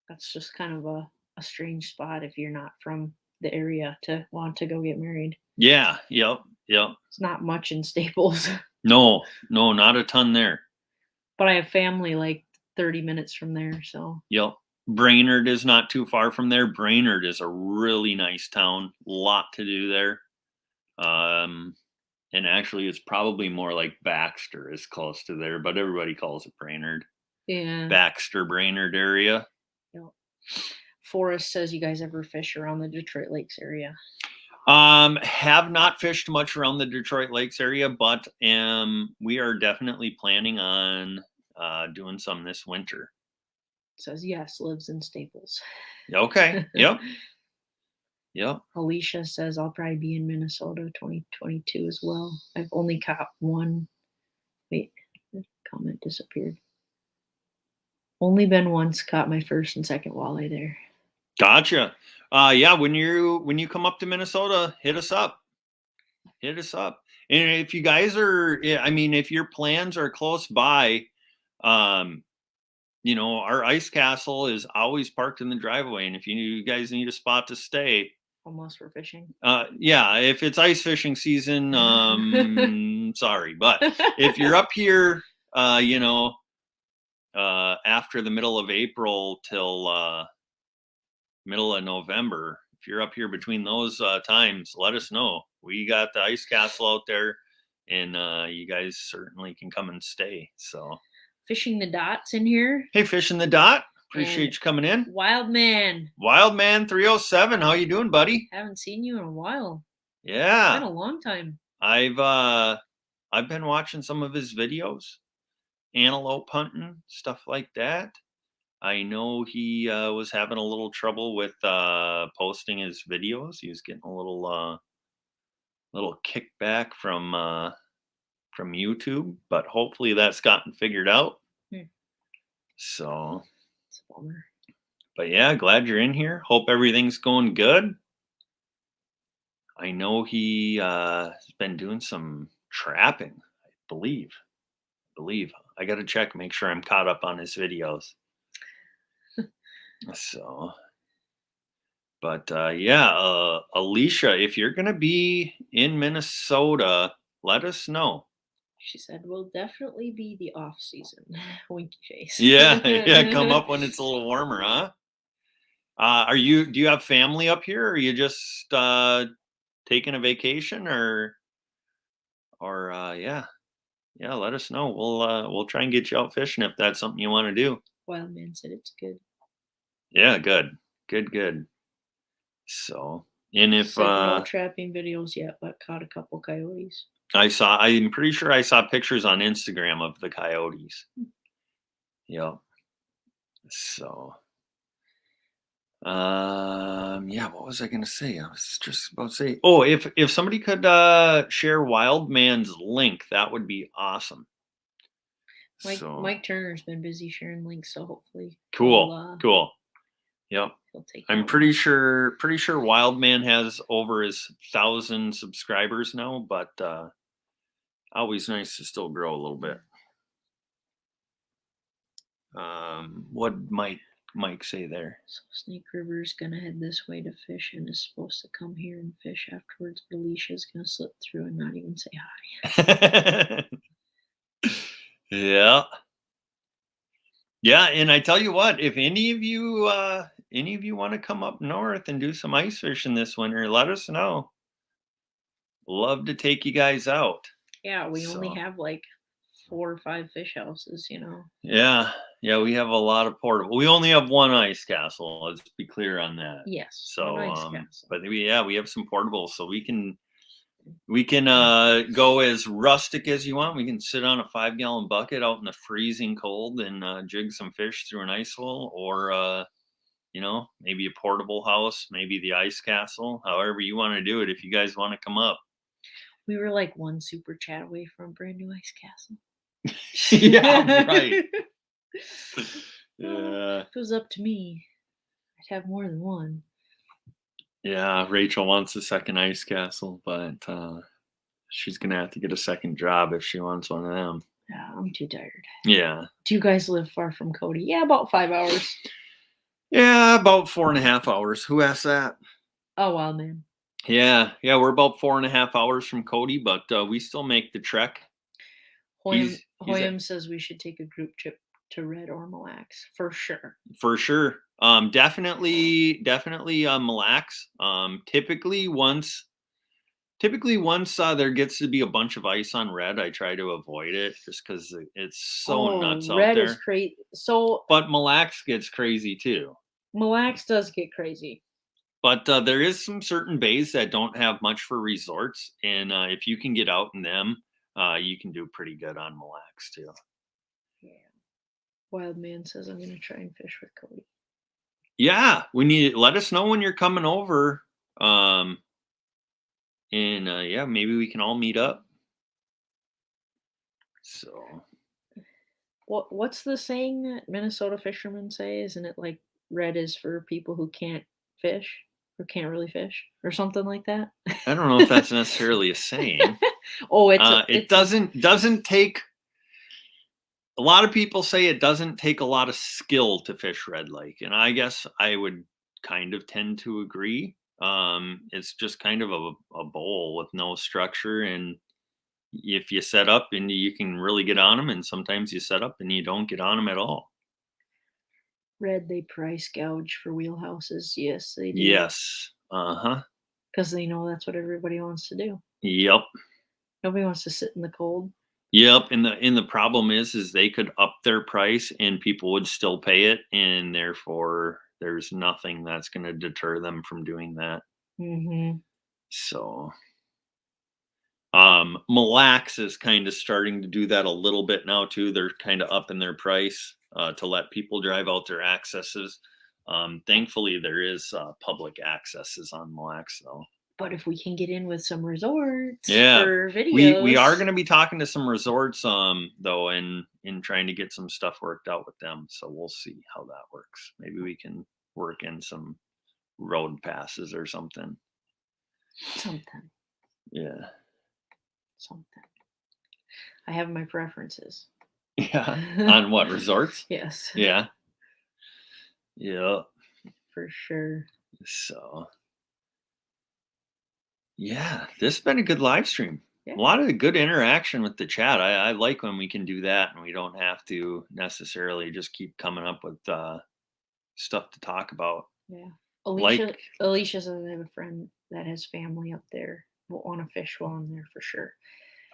That's just kind of a strange spot if you're not from the area to want to go get married. Yeah. Yep. It's not much in Staples. No, not a ton there. But I have family like 30 minutes from there, so. Yep. Brainerd is not too far from there. Brainerd is a really nice town. A lot to do there. And And actually, it's probably more like Baxter is close to there, but everybody calls it Brainerd. Yeah. Baxter, Brainerd area. Yep. Forrest says you guys ever fish around the Detroit Lakes area? Have not fished much around the Detroit Lakes area, but we are definitely planning on doing some this winter. Says yes, lives in Staples. Okay. Yep. Yep. Alicia says I'll probably be in Minnesota 2022 as well. I've only caught one. Wait, the comment disappeared. Only been once, caught my first and second walleye there. Gotcha. Yeah, when you come up to Minnesota, hit us up. Hit us up. And if you guys are, I mean, if your plans are close by, you know, our ice castle is always parked in the driveway. And if you guys need a spot to stay, Unless we're fishing. Yeah, if it's ice fishing season, sorry, but if you're up here, you know, after the middle of April till middle of November, if you're up here between those times, let us know. We got the ice castle out there, and you guys certainly can come and stay. So, Fishing the Dots in here. hey, Fishing the Dot, appreciate you coming in. Wildman 307, how you doing, buddy? Haven't seen you in a while. Yeah, It's been a long time. I've been watching some of his videos, antelope hunting, stuff like that. I know he was having a little trouble with posting his videos. He was getting a little kickback from YouTube, but hopefully that's gotten figured out. So, it's a bummer. But yeah, glad you're in here. Hope everything's going good. I know he has been doing some trapping, I believe. I got to check, make sure I'm caught up on his videos. So, but yeah, Alicia, if you're going to be in Minnesota, let us know. She said, we'll definitely be the off season. Winky face. Yeah, come up when it's a little warmer, huh? Do you have family up here, or are you just taking a vacation, or yeah, let us know. We'll try and get you out fishing if that's something you want to do. Wildman said it's good. Yeah, good. So, and if no trapping videos yet, but caught a couple coyotes. I'm pretty sure I saw pictures on Instagram of the coyotes. Yep. So, yeah, what was I gonna say? I was just about to say, oh, if somebody could share Wildman's link, that would be awesome. Mike Turner's been busy sharing links, so hopefully cool. Yep. I'm pretty sure Wildman has over his 1,000 subscribers now, but always nice to still grow a little bit. What Mike say there? So Snake River's gonna head this way to fish and is supposed to come here and fish afterwards, but Alicia's gonna slip through and not even say hi. Yeah, and I tell you what, if any of you want to come up north and do some ice fishing this winter, let us know. Love to take you guys out. Yeah, we only have like 4 or 5 fish houses, you know. Yeah, we have a lot of portable. We only have one ice castle. Let's be clear on that. Yes. So, but we have some portables, so we can go as rustic as you want. We can sit on a 5-gallon bucket out in the freezing cold and jig some fish through an ice hole, or you know, maybe a portable house, maybe the ice castle. However you want to do it. If you guys want to come up. We were like one super chat away from a brand new ice castle. Yeah, right. Yeah. If it was up to me, I'd have more than one. Yeah, Rachel wants a second ice castle, but she's gonna have to get a second job if she wants one of them. Yeah, I'm too tired. Yeah. Do you guys live far from Cody? Yeah, about 5 hours. Yeah, about 4.5 hours. Who asked that? Oh, wow, man. Yeah, we're about 4.5 hours from Cody, but we still make the trek. Hoyam says we should take a group trip to Red or Mille Lacs for sure. Definitely Mille Lacs. Typically Typically, once there gets to be a bunch of ice on red, I try to avoid it just because it's so nuts out red is there. crazy. So But Mille Lacs gets crazy too. Mille Lacs does get crazy. But there is some certain bays that don't have much for resorts, and if you can get out in them, you can do pretty good on Mille Lacs too. Yeah. Wild Man says I'm gonna try and fish with Cody. Yeah, let us know when you're coming over. And yeah, maybe we can all meet up. So What's the saying that Minnesota fishermen say? Isn't it like red is for people who can't fish or can't really fish or something like that? I don't know if that's necessarily a saying. Oh, It doesn't take. A lot of people say it doesn't take a lot of skill to fish red lake, and I guess I would kind of tend to agree. It's just kind of a bowl with no structure, and if you set up and you can really get on them, and sometimes you set up and you don't get on them at all. red. They price gouge for wheelhouses. Yes, they do. Yes. Uh-huh. Because they know that's what everybody wants to do. Yep. Nobody wants to sit in the cold. Yep. And the problem is they could up their price and people would still pay it, and therefore there's nothing that's going to deter them from doing that. Mm-hmm. So Mille Lacs is kind of starting to do that a little bit now too. They're kind of upping their price to let people drive out their accesses. Thankfully, there is public accesses on Mille Lacs though. But if we can get in with some resorts Yeah, for videos, we are going to be talking to some resorts though, and in trying to get some stuff worked out with them. So we'll see how that works. Maybe we can work in some road passes or something. Something. Yeah. Something. I have my preferences. Yeah. On what, resorts? Yes. Yeah. Yeah. For sure. So yeah, this has been a good live stream. Yeah. A lot of good interaction with the chat. I like when we can do that and we don't have to necessarily just keep coming up with stuff to talk about. Yeah. Alicia says I have a friend that has family up there. Will want to fish while I'm there for sure.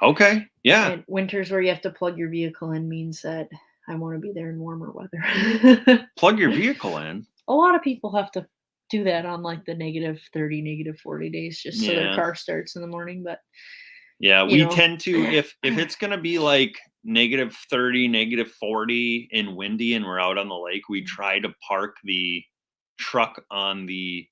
Okay. Yeah. And winters where you have to plug your vehicle in means that I want to be there in warmer weather. Plug your vehicle in. A lot of people have to do that on like the -30, -40 days just so their car starts in the morning. But yeah, we tend to if it's gonna be like -30, -40 and windy and we're out on the lake, we try to park the truck on the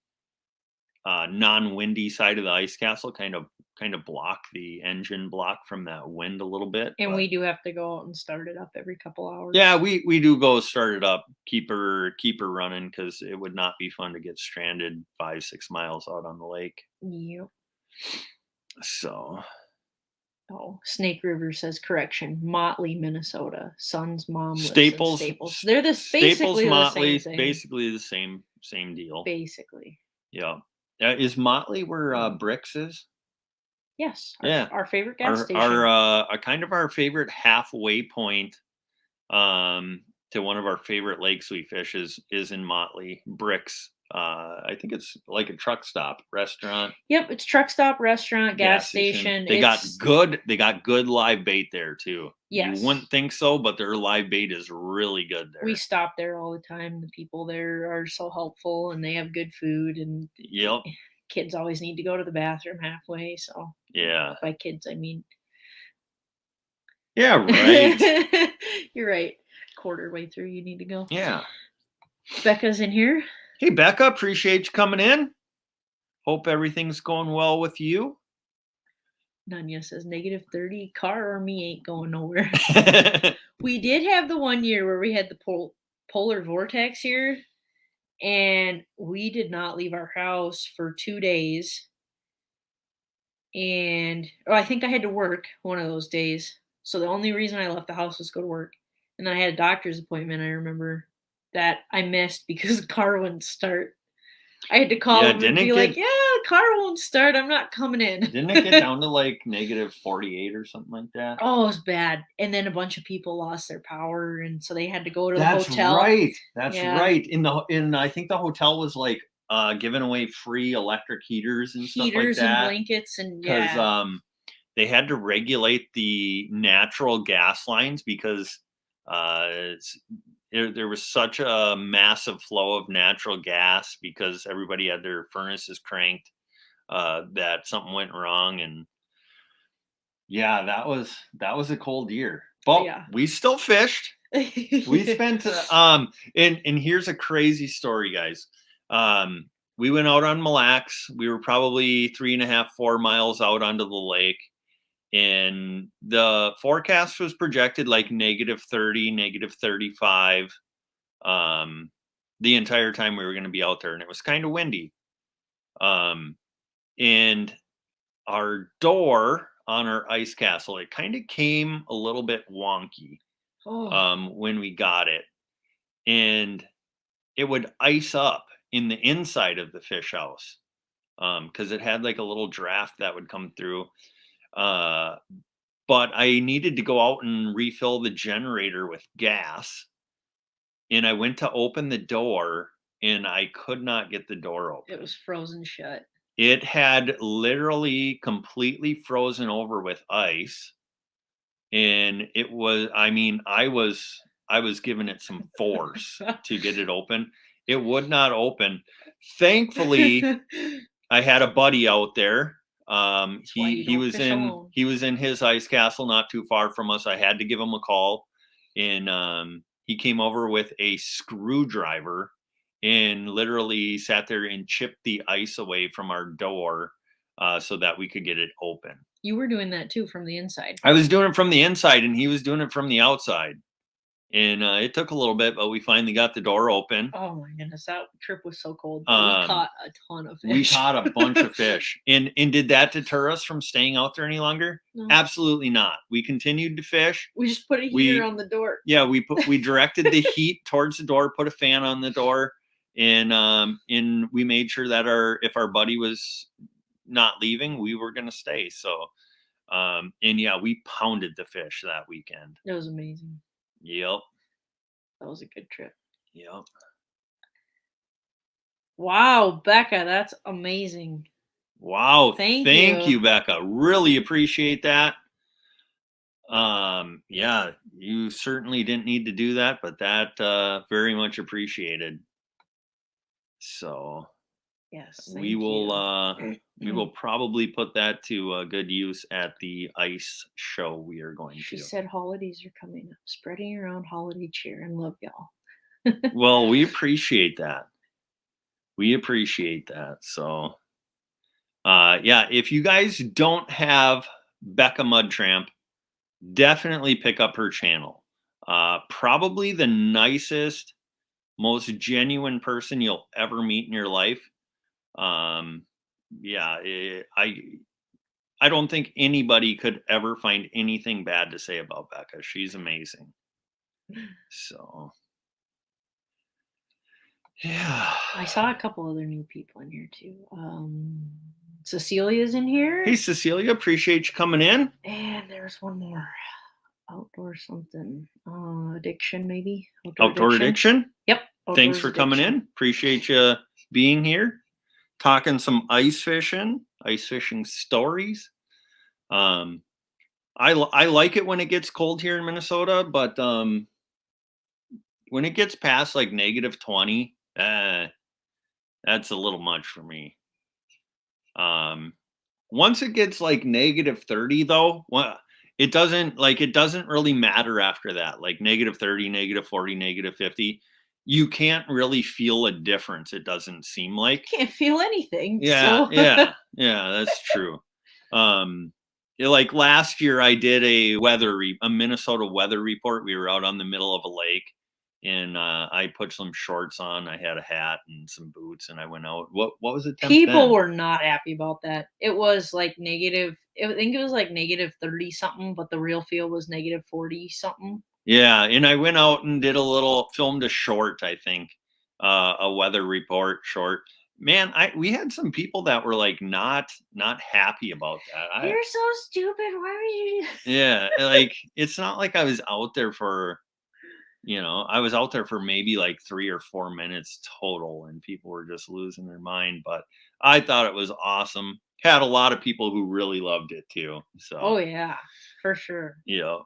non-windy side of the ice castle, kind of block the engine block from that wind a little bit. And we do have to go out and start it up every couple hours. Yeah, we do go start it up, keep her running, because it would not be fun to get stranded 5-6 miles out on the lake. Yep. So Snake River says correction. Motley, Minnesota. Son's mom lives Staples. in Staples. They're Staples, Motley, the same thing. basically the same deal. Basically. Yeah. Is Motley where Bricks is? Yes. Yeah. Our favorite gas station. Our kind of our favorite halfway point to one of our favorite lakes we fish is in Motley. Bricks. I think it's like a truck stop restaurant. Yep, it's truck stop, restaurant, gas station. They got good live bait there too. Yes. You wouldn't think so, but their live bait is really good there. We stop there all the time. The people there are so helpful and they have good food, and yep. Kids always need to go to the bathroom halfway, so yeah. By kids I mean yeah, right. You're right. Quarter way through you need to go. Yeah. Becca's in here. Hey, Becca, appreciate you coming in. Hope everything's going well with you. Nanya says -30, car or me ain't going nowhere. We did have the one year where we had the polar vortex here, and we did not leave our house for 2 days. And I think I had to work one of those days. So the only reason I left the house was to go to work. And then I had a doctor's appointment, I remember, that I missed because the car wouldn't start. I had to call him and be like, yeah, the car won't start. I'm not coming in. Didn't it get down to like -48 or something like that? Oh, it was bad. And then a bunch of people lost their power, and so they had to go to the That's hotel. right. That's right. In I think the hotel was like giving away free electric heaters and stuff like Heaters and that blankets and because yeah. they had to regulate the natural gas lines because there was such a massive flow of natural gas because everybody had their furnaces cranked that something went wrong. And yeah, that was a cold year, but Yeah. we still fished. We spent and here's a crazy story, guys. We went out on Mille Lacs. We were probably 3.5, 4 miles out onto the lake, and the forecast was projected like -30, -35 the entire time we were going to be out there, and it was kind of windy. And our door on our ice castle, it kind of came a little bit wonky when we got it, and it would ice up in the inside of the fish house because it had like a little draft that would come through. But I needed to go out and refill the generator with gas, and I went to open the door, and I could not get the door open. It was frozen shut. It had literally completely frozen over with ice, and it was, I mean, I was giving it some force to get it open. It would not open. Thankfully, I had a buddy out there. He was in his ice castle not too far from us. I had to give him a call, and he came over with a screwdriver and literally sat there and chipped the ice away from our door so that we could get it open. You were doing that too from the inside. I was doing it from the inside, and he was doing it from the outside. And it took a little bit, but we finally got the door open. Oh my goodness, that trip was so cold. But we caught a ton of fish. We caught a bunch of fish. And did that deter us from staying out there any longer? No. Absolutely not. We continued to fish. We just put a heater on the door. Yeah, we directed the heat towards the door, put a fan on the door, and we made sure that if our buddy was not leaving, we were going to stay. So and yeah, we pounded the fish that weekend. It was amazing. Yep. That was a good trip. Yep. Wow, Becca, that's amazing. Wow. Thank you, Becca. Really appreciate that. Yeah, you certainly didn't need to do that, but that very much appreciated. So yes, we will probably put that to good use at the ice show we are going to. She said holidays are coming up. Spreading around holiday cheer and love y'all. Well, we appreciate that. We appreciate that. So yeah, if you guys don't have Becca Mudtramp, definitely pick up her channel. Probably the nicest, most genuine person you'll ever meet in your life. Yeah, I don't think anybody could ever find anything bad to say about Becca. She's amazing. So yeah, I saw a couple other new people in here too. Cecilia's in here. Hey Cecilia, appreciate you coming in. And there's one more. Outdoor something. Addiction maybe. Outdoor addiction? Yep. Thanks for coming in. Appreciate you being here. Talking some ice fishing stories. I like it when it gets cold here in Minnesota, but when it gets past like -20, that's a little much for me. Once it gets like -30 though, it doesn't really matter after that. Like -30, -40, -50. You can't really feel a difference. It doesn't seem like. Can't feel anything. Yeah, so. yeah, that's true. Like last year, I did a Minnesota weather report. We were out on the middle of a lake, and I put some shorts on. I had a hat and some boots, and I went out. What was it? People were not happy about that. It was like negative. I think it was like -30 something, but the real feel was -40 something. Yeah, and I went out and filmed a short, I think, a weather report short. Man, we had some people that were like not happy about that. You're so stupid. Why would you? Yeah, like it's not like I was out there for You know, I was out there for maybe like 3 or 4 minutes total, and people were just losing their mind, but I thought it was awesome. Had a lot of people who really loved it too. Oh So, yeah, for sure. yeah,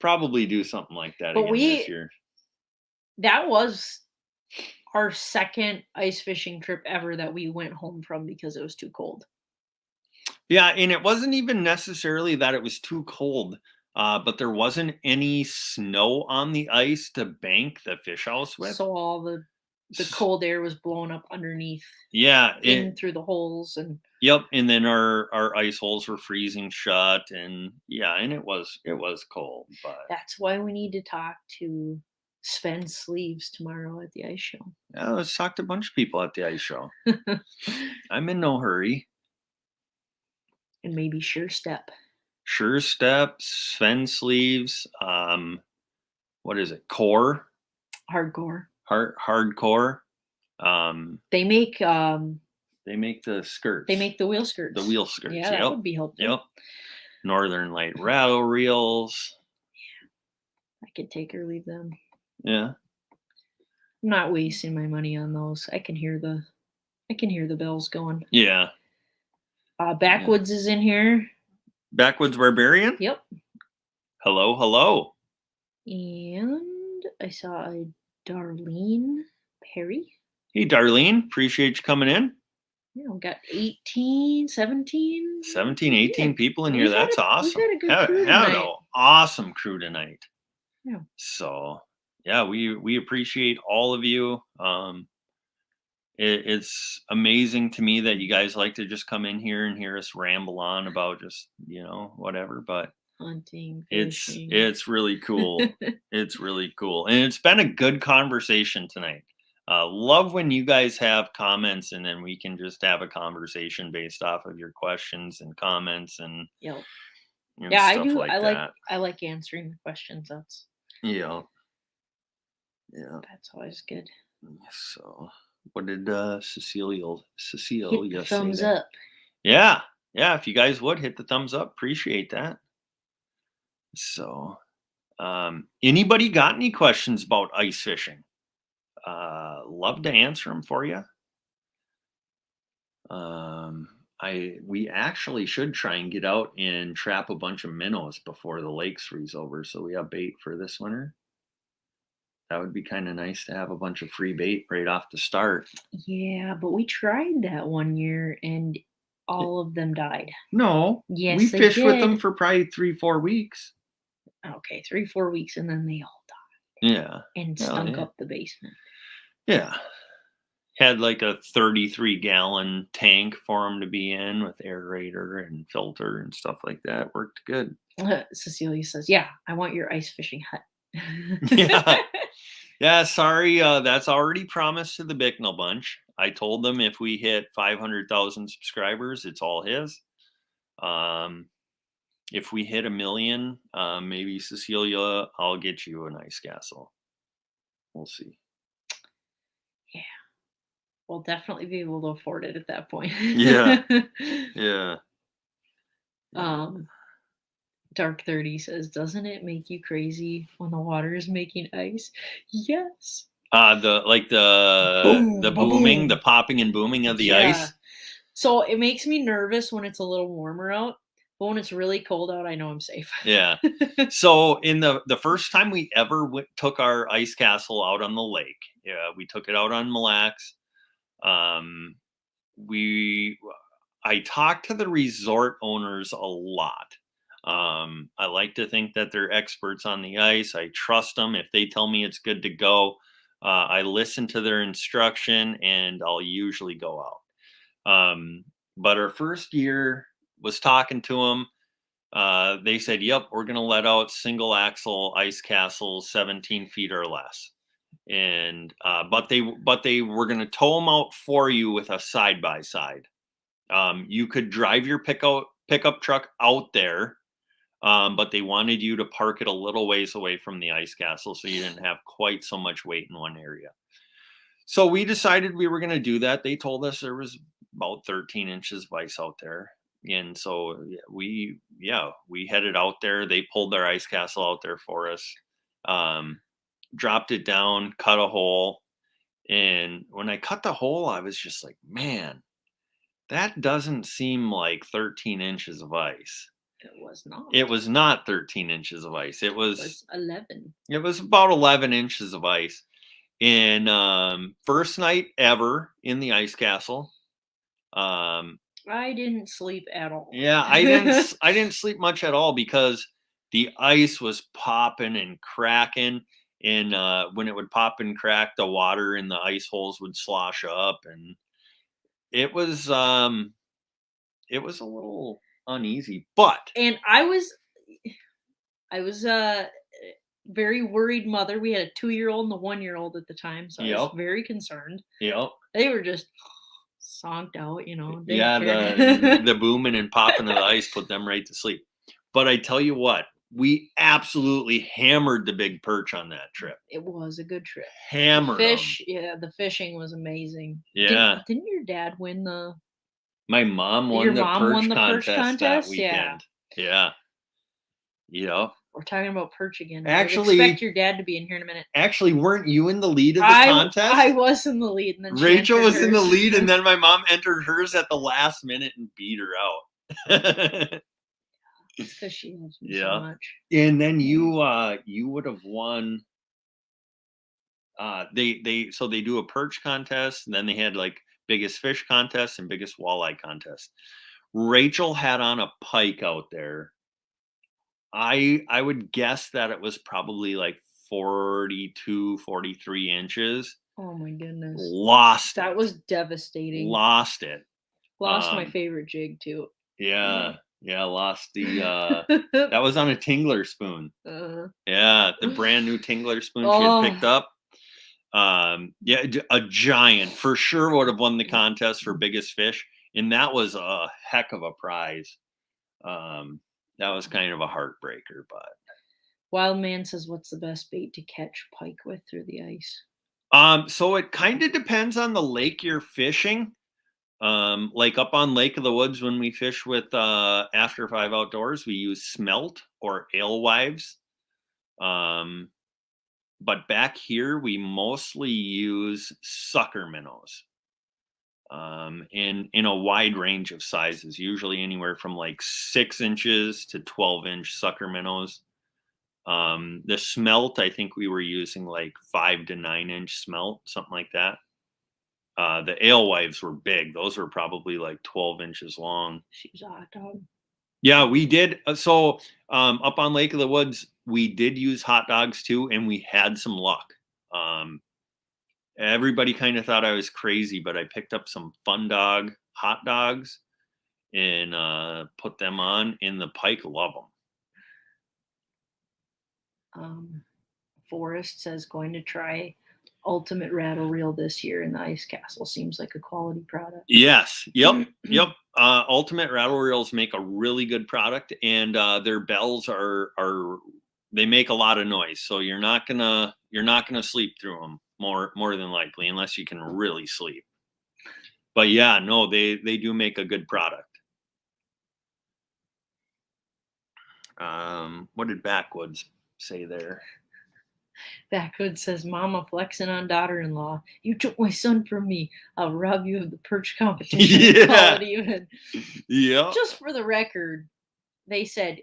probably do something like that But again this year. that was our second ice fishing trip ever that we went home from because it was too cold. Yeah, and it wasn't even necessarily that it was too cold, but there wasn't any snow on the ice to bank the fish house with. So all the cold air was blowing up underneath Yeah, in through the holes, and yep, and then our ice holes were freezing shut, and yeah, and it was cold, but that's why we need to talk to Sven Sleeves tomorrow at the ice show. yeah, let's talk to a bunch of people at the ice show. I'm in no hurry. And maybe Sure Step. Sure Steps, Sven Sleeves, what is it? Core, Hardcore. hardcore. They make They make the skirts. they make the wheel skirts. The wheel skirts. Yeah, that would be helpful. Yep. Northern Light rattle reels. I could take or leave them. Yeah. I'm not wasting my money on those. I can hear the bells going. Yeah. Backwoods is in here. Backwoods Barbarian? Yep. Hello, hello. And I saw a Darlene Perry. Hey, Darlene. Appreciate you coming in. Yeah, we got 18, 17. 17, 18 people in here. That's awesome. We've had a good crew tonight. An awesome crew tonight. Yeah. So, yeah, we appreciate all of you. It's amazing to me that you guys like to just come in here and hear us ramble on about just, whatever, but Hunting, fishing. it's really cool. It's really cool. And it's been a good conversation tonight. Love when you guys have comments and then we can just have a conversation based off of your questions and comments and Yep. and Yeah, stuff I do. like I that. like answering the questions. That's Yeah. that's always good. So what did Cecilia Hit the say thumbs there? up. Yeah. Yeah, if you guys would hit the thumbs up, appreciate that. So anybody got any questions about ice fishing? Love to answer them for you. We actually should try and get out and trap a bunch of minnows before the lakes freeze over, so we have bait for this winter. That would be kind of nice to have a bunch of free bait right off the start. Yeah, but we tried that one year and all of them died. No. Yes, we they fished with them did. for probably 3-4 weeks. Okay, 3-4 weeks, and then they all died. Yeah. And stunk up the basement. Yeah. Had like a 33-gallon tank for them to be in with aerator and filter and stuff like that. Worked good. Cecilia says, "Yeah, I want your ice fishing hut." Yeah. Yeah, sorry, that's already promised to the Bicknell bunch. I told them if we hit 500,000 subscribers, it's all his. If we hit 1 million, maybe Cecilia, I'll get you an ice castle. We'll see. Yeah. We'll definitely be able to afford it at that point. Yeah. Yeah. Dark 30 says, "Doesn't it make you crazy when the water is making ice?" Yes. The booming, the popping and booming of the ice. So it makes me nervous when it's a little warmer out, but when it's really cold out, I know I'm safe. Yeah. So in the first time we ever took our ice castle out on the lake, we took it out on Mille Lacs. I talked to the resort owners a lot. I like to think that they're experts on the ice. I trust them. If they tell me it's good to go, I listen to their instruction and I'll usually go out. But our first year was talking to them. They said, "Yep, we're going to let out single axle ice castles 17 feet or less." And but they were going to tow them out for you with a side by side. You could drive your pickup truck out there, but they wanted you to park it a little ways away from the ice castle so you didn't have quite so much weight in one area. So we decided we were going to do that. They told us there was about 13 inches of ice out there. And so we headed out there. They pulled their ice castle out there for us. dropped it down, cut a hole. And when I cut the hole, I was just like, man, that doesn't seem like 13 inches of ice. It was not. It was not 13 inches of ice. It was 11. It was about 11 inches of ice. And first night ever in the ice castle. I didn't sleep at all. Yeah, I didn't sleep much at all because the ice was popping and cracking. And when it would pop and crack, the water in the ice holes would slosh up, and it was a little uneasy. But And I was a very worried mother. We had a 2-year-old and a 1-year-old at the time, so I was Yep. very concerned. Yep. They were just zonked out, you know. Didn't Yeah, care. the booming and popping of the ice put them right to sleep. But I tell you what, we absolutely hammered the big perch on that trip. It was a good trip. Hammered Fish, yeah, the fishing was amazing. Yeah. Didn't your dad win the? My mom won Your the mom perch won the perch contest that contest? Yeah. weekend. Yeah. Yeah. We're talking about perch again. Actually- I expect your dad to be in here in a minute. Actually, weren't you in the lead of the contest? I was in the lead, and then she Rachel entered was in the hers. lead, and then my mom entered hers at the last minute and beat her out. It's because she loves me Yeah. so much. And then you would have won. They do a perch contest, and then they had like biggest fish contest and biggest walleye contest. Rachel had on a pike out there. I would guess that it was probably like 42, 43 inches. Oh my goodness. Lost That it. was devastating. Lost it. Lost my favorite jig too. Yeah. Yeah, lost the that was on a Tingler spoon. Yeah, the brand new Tingler spoon she had picked up. Yeah, a giant for sure would have won the contest for biggest fish, and that was a heck of a prize. That was kind of a heartbreaker, but Wildman says, "What's the best bait to catch pike with through the ice?" so it kind of depends on the lake you're fishing. Like up on Lake of the Woods, when we fish with After 5 Outdoors, we use smelt or alewives. But back here, we mostly use sucker minnows. In a wide range of sizes, usually anywhere from like 6 inches to 12-inch sucker minnows. The smelt, I think we were using like 5 to 9-inch smelt, something like that. The alewives were big; those were probably like 12 inches long. She was a hot dog. Yeah, we did. So up on Lake of the Woods, we did use hot dogs too, and we had some luck. Everybody kind of thought I was crazy, but I picked up some Fun Dog hot dogs and put them on, and the pike love them. Forrest says going to try Ultimate Rattle Reel this year in the ice castle. Seems like a quality product. Yes. Yep. Yep. Ultimate Rattle Reels make a really good product, and their bells are they make a lot of noise, so you're not gonna sleep through them more than likely, unless you can really sleep. But yeah, no, they do make a good product. What did Backwoods say there? Backwoods says, "Mama flexing on daughter-in-law. You took my son from me. I'll rob you of the perch competition." Yeah. Call it even. Yeah. Just for the record, they said,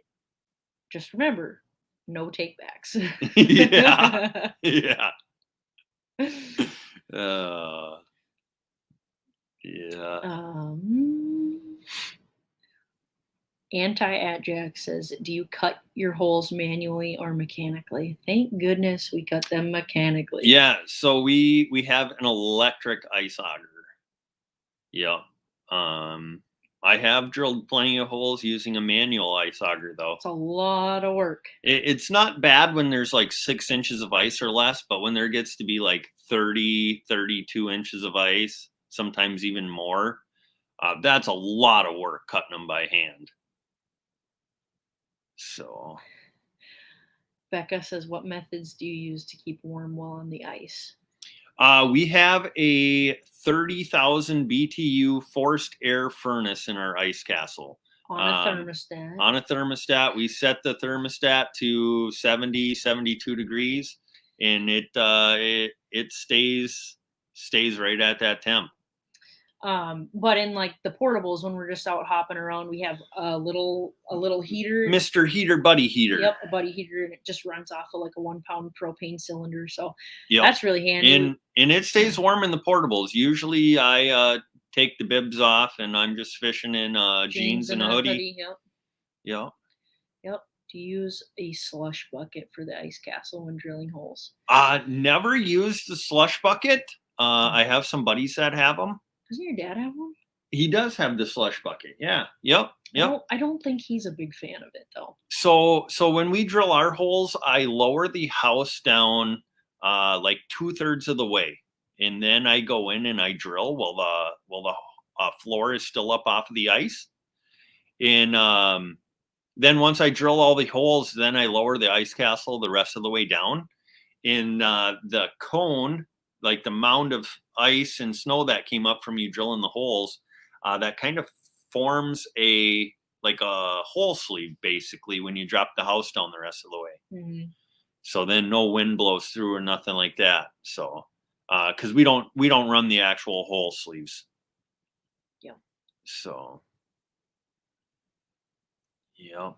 just remember, no takebacks. Yeah. Yeah. Yeah. Anti-Adjack says, "Do you cut your holes manually or mechanically?" Thank goodness we cut them mechanically. Yeah, so we have an electric ice auger. Yeah. I have drilled plenty of holes using a manual ice auger, though. It's a lot of work. It's not bad when there's like 6 inches of ice or less, but when there gets to be like 30, 32 inches of ice, sometimes even more, that's a lot of work cutting them by hand. So Becca says, "What methods do you use to keep warm while on the ice?" We have a 30,000 BTU forced air furnace in our ice castle. On a thermostat. On a thermostat. We set the thermostat to 70, 72 degrees, and it stays right at that temp. But in like the portables, when we're just out hopping around, we have a little heater. Mr. Heater, Buddy Heater. Yep, a buddy heater, and it just runs off of like a 1 pound propane cylinder. So Yep. that's really handy. And it stays warm in the portables. Usually I take the bibs off and I'm just fishing in jeans and a hoodie. Yep. Yep. Yep. Do you use a slush bucket for the ice castle when drilling holes? Never used the slush bucket. I have some buddies that have them. Doesn't your dad have one? He does have the slush bucket. Yeah. Yep. I don't think he's a big fan of it though. So when we drill our holes, I lower the house down like 2/3 of the way, and then I go in and I drill while the floor is still up off of the ice. And then once I drill all the holes, then I lower the ice castle the rest of the way down. And the cone, like the mound of ice and snow that came up from you drilling the holes, that kind of forms like a hole sleeve basically when you drop the house down the rest of the way. Mm-hmm. So then no wind blows through or nothing like that. So because we don't run the actual hole sleeves. Yeah. So yeah.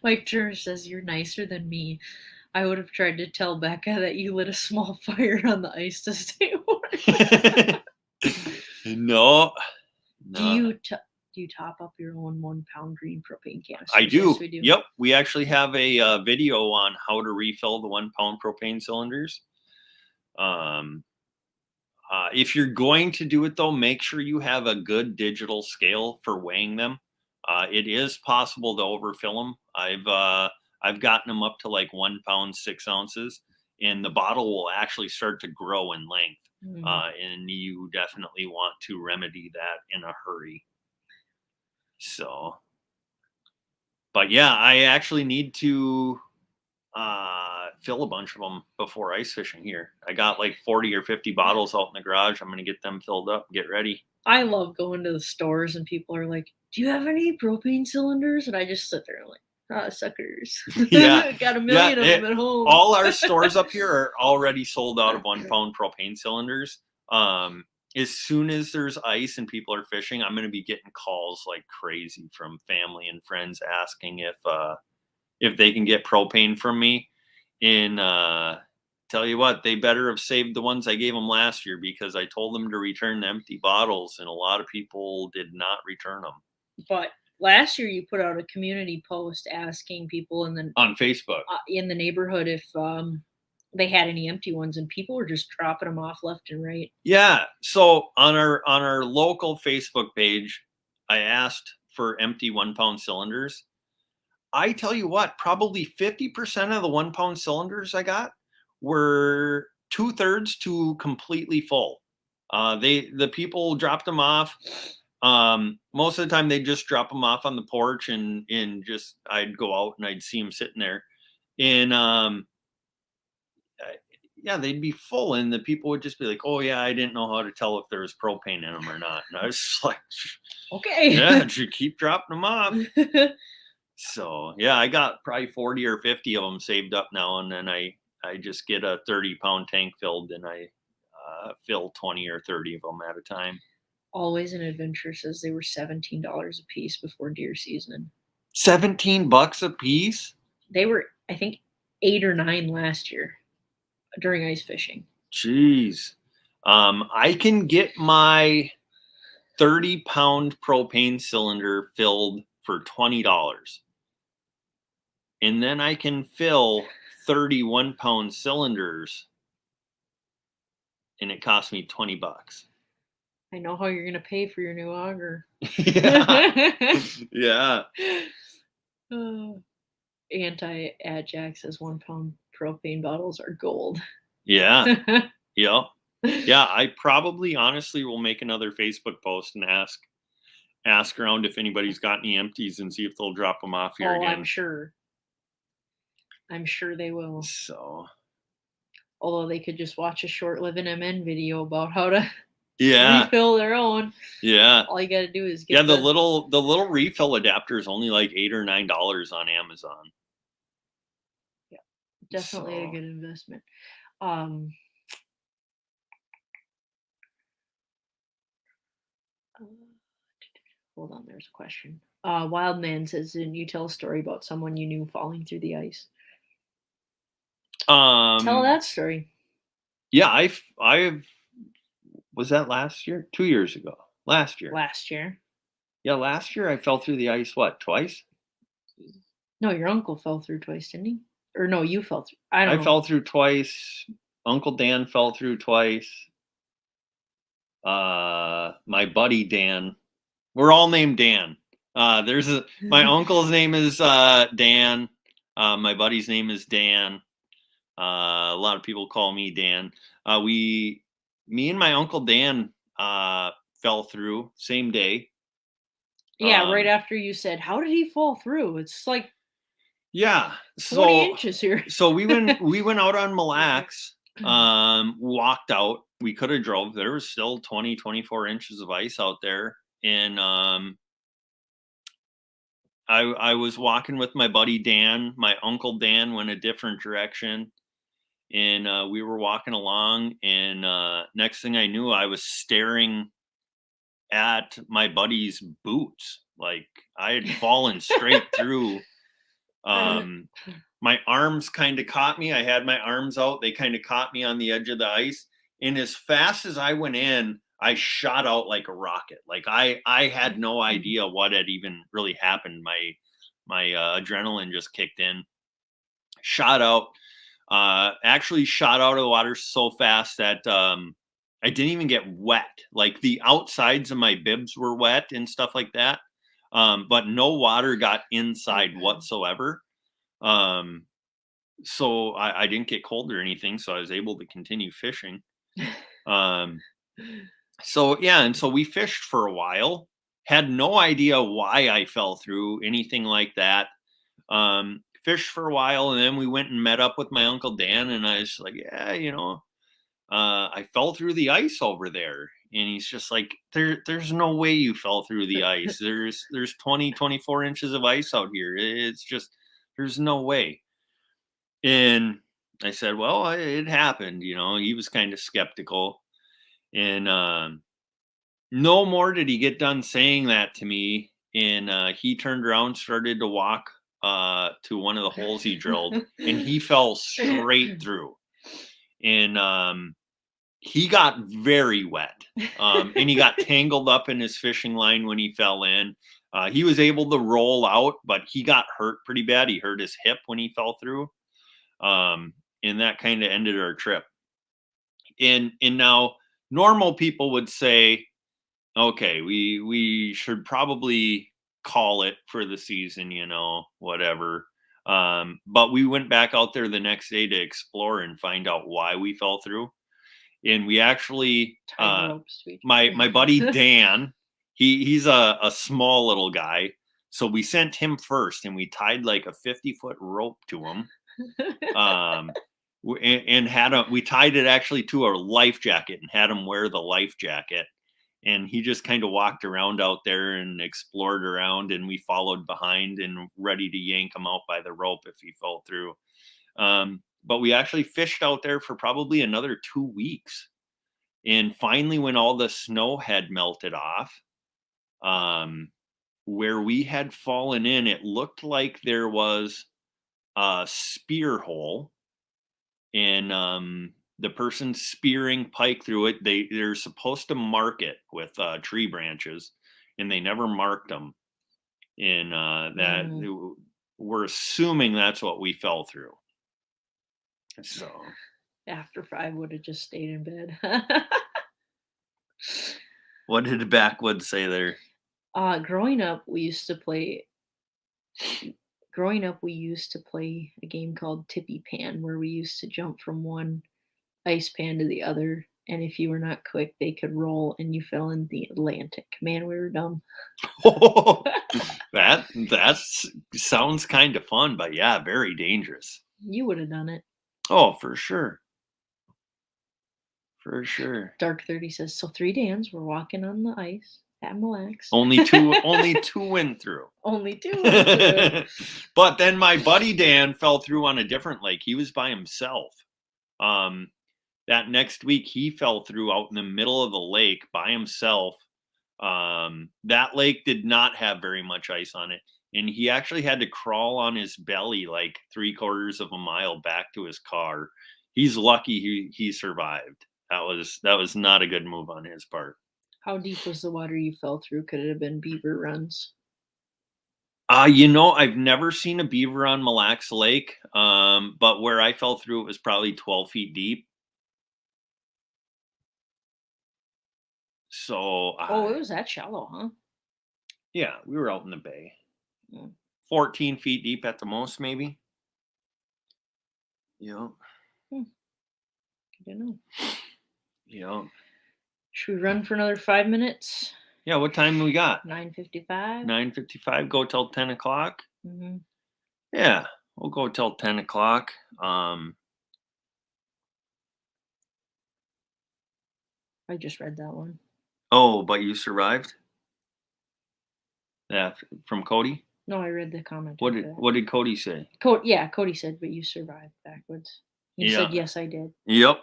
Mike Turner says, "You're nicer than me. I would have tried to tell Becca that you lit a small fire on the ice to stay warm." No. Do you top up your own 1 pound green propane canister? I do. Yes, we do. Yep. We actually have a video on how to refill the 1 pound propane cylinders. If you're going to do it though, make sure you have a good digital scale for weighing them. It is possible to overfill them. I've gotten them up to like 1 pound 6 ounces, and the bottle will actually start to grow in length. And you definitely want to remedy that in a hurry. So, but yeah, I actually need to fill a bunch of them before ice fishing here. I got like 40 or 50 bottles out in the garage. I'm going to get them filled up, get ready. I love going to the stores and people are like, "Do you have any propane cylinders?" And I just sit there and like, suckers. Yeah. Got a million of them at home. All our stores up here are already sold out of 1 pound propane cylinders. As soon as there's ice and people are fishing, I'm going to be getting calls like crazy from family and friends asking if they can get propane from me. And tell you what, they better have saved the ones I gave them last year, because I told them to return the empty bottles, and a lot of people did not return them. But last year you put out a community post asking people on Facebook in the neighborhood if they had any empty ones, and people were just dropping them off left and right. Yeah. So on our local Facebook page, I asked for empty 1 pound cylinders. I tell you what, probably 50% of the 1 pound cylinders I got were 2/3 to completely full. The people dropped them off. Most of the time they just drop them off on the porch, and just I'd go out and I'd see them sitting there, and yeah, they'd be full, and the people would just be like, "Oh yeah, I didn't know how to tell if there was propane in them or not." And I was just like, "Okay, yeah, you keep dropping them off." So yeah, I got probably 40 or 50 of them saved up now, and then I just get a 30-pound tank filled, and I fill 20 or 30 of them at a time. Always an Adventure says they were $17 a piece before deer season. $17 a piece? They were, I think, 8 or 9 last year during ice fishing. Jeez. I can get my 30-pound propane cylinder filled for $20. And then I can fill 31 pound cylinders, and it cost me $20. I know how you're going to pay for your new auger. Yeah. Yeah. Anti-Adjack says 1 pound propane bottles are gold. Yeah. Yep. Yeah. I probably honestly will make another Facebook post and ask around if anybody's got any empties and see if they'll drop them off here again. I'm sure they will. So, although they could just watch a short Living MN video about how to refill their own. Yeah. All you got to do is get the little refill adapter is only like $8 or $9 on Amazon. Definitely a So, good investment. Um, uh, hold on, there's a question. Wildman says, didn't you tell a story about someone you knew falling through the ice? Tell that story. yeah, I've was that last year? 2 years ago. Last year. Last year. Yeah, last year I fell through the ice, what, twice? No, your uncle fell through twice, didn't he? Or no, you fell through. I don't I know. fell through twice. Uncle Dan fell through twice. My buddy Dan. We're all named Dan. My uncle's name is Dan. My buddy's name is Dan. A lot of people call me Dan. Me and my uncle Dan fell through same day. Yeah, right after you said, how did he fall through? It's like Yeah. 20 inches here. So we went out on Mille Lacs, walked out. We could have drove. There was still 20, 24 inches of ice out there. And I was walking with my buddy Dan. My uncle Dan went a different direction. And we were walking along, and next thing I knew, I was staring at my buddy's boots. Like I had fallen straight through. My arms kind of caught me. I had my arms out. They kind of caught me on the edge of the ice. And as fast as I went in, I shot out like a rocket. Like I had no idea what had even really happened. My adrenaline just kicked in. Shot out. Actually shot out of the water so fast that I didn't even get wet. Like the outsides of my bibs were wet and stuff like that. But no water got inside whatsoever. So I didn't get cold or anything, so I was able to continue fishing. So yeah, and so we fished for a while. Had no idea why I fell through anything like that. Fished for a while, and then we went and met up with my uncle Dan, and I was like, yeah, I fell through the ice over there. And he's just like, there's no way you fell through the ice. There's 20, 24 inches of ice out here. It's just, there's no way. And I said, well, it happened. He was kind of skeptical. And no more did he get done saying that to me. And he turned around, started to walk to one of the holes he drilled, and he fell straight through. And he got very wet. And he got tangled up in his fishing line when he fell in. He was able to roll out, but he got hurt pretty bad. He hurt his hip when he fell through. And that kind of ended our trip. And now normal people would say, okay, we should probably call it for the season, whatever. But we went back out there the next day to explore and find out why we fell through. And we actually my buddy Dan, he's a small little guy. So we sent him first, and we tied like a 50-foot rope to him. And we tied it actually to a life jacket and had him wear the life jacket. And he just kind of walked around out there and explored around, and we followed behind and ready to yank him out by the rope if he fell through. But we actually fished out there for probably another 2 weeks. And finally, when all the snow had melted off, where we had fallen in, it looked like there was a spear hole. And the person spearing pike through it, they're supposed to mark it with tree branches, and they never marked them. And we're assuming that's what we fell through. So after 5 would have just stayed in bed. What did the backwoods say there? Growing up, we used to play a game called Tippy Pan, where we used to jump from one ice pan to the other, and if you were not quick, they could roll and you fell in the Atlantic. Man, we were dumb. That sounds kind of fun, but yeah, very dangerous. You would have done it. Oh, for sure. For sure. Dark 30 says, so 3 Dans were walking on the ice. Have 'em relax. Only two went through. Only 2 went through. But then my buddy Dan fell through on a different lake. He was by himself. That next week he fell through out in the middle of the lake by himself. That lake did not have very much ice on it, and he actually had to crawl on his belly like 3/4 of a mile back to his car. He's lucky he survived. That was not a good move on his part. How deep was the water you fell through? Could it have been beaver runs? I've never seen a beaver on Mille Lacs Lake, but where I fell through, it was probably 12 feet deep. So, Oh, it was that shallow, huh? yeah, we were out in the bay. Mm. 14 feet deep at the most, maybe. Yeah. I don't know. Yeah. Should we run for another 5 minutes? Yeah, what time we got? 9:55. 9:55. Go till 10 o'clock. Mm-hmm. Yeah, we'll go till 10 o'clock. I just read that one. Oh, but you survived? Yeah, from Cody? No, I read the comment. What did Cody say? Cody said, but you survived backwards. You said, yes, I did. Yep.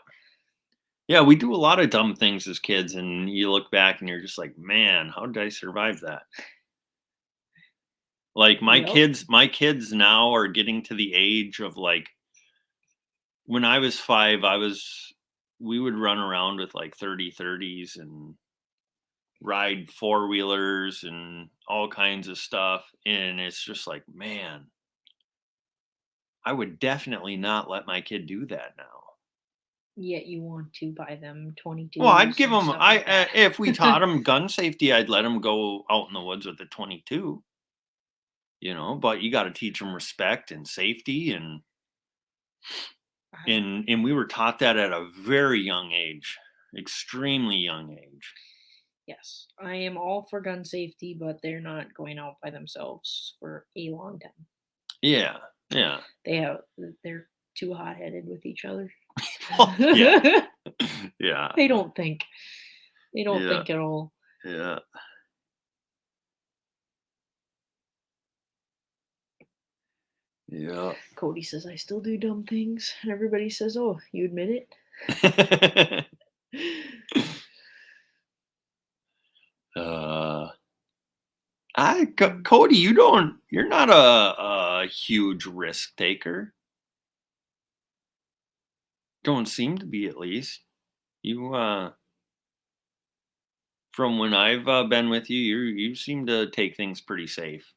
Yeah, we do a lot of dumb things as kids, and you look back and you're just like, man, how did I survive that? Like my kids now are getting to the age of like, when I was 5, we would run around with like 30s and ride 4-wheelers and all kinds of stuff. And it's just like, man, I would definitely not let my kid do that now. Yet you want to buy them 22. Well, I'd give them, if we taught them gun safety, I'd let them go out in the woods with a 22, but you got to teach them respect and safety. And we were taught that at a very young age, extremely young age. Yes, I am all for gun safety, but they're not going out by themselves for a long time. Yeah. Yeah. They're too hot-headed with each other. Yeah. Yeah. They don't think. They don't think at all. Yeah. Yeah. Cody says, I still do dumb things. And everybody says, oh, you admit it? Cody, you're not a huge risk taker. Don't seem to be, at least. You, from when I've been with you, you seem to take things pretty safe.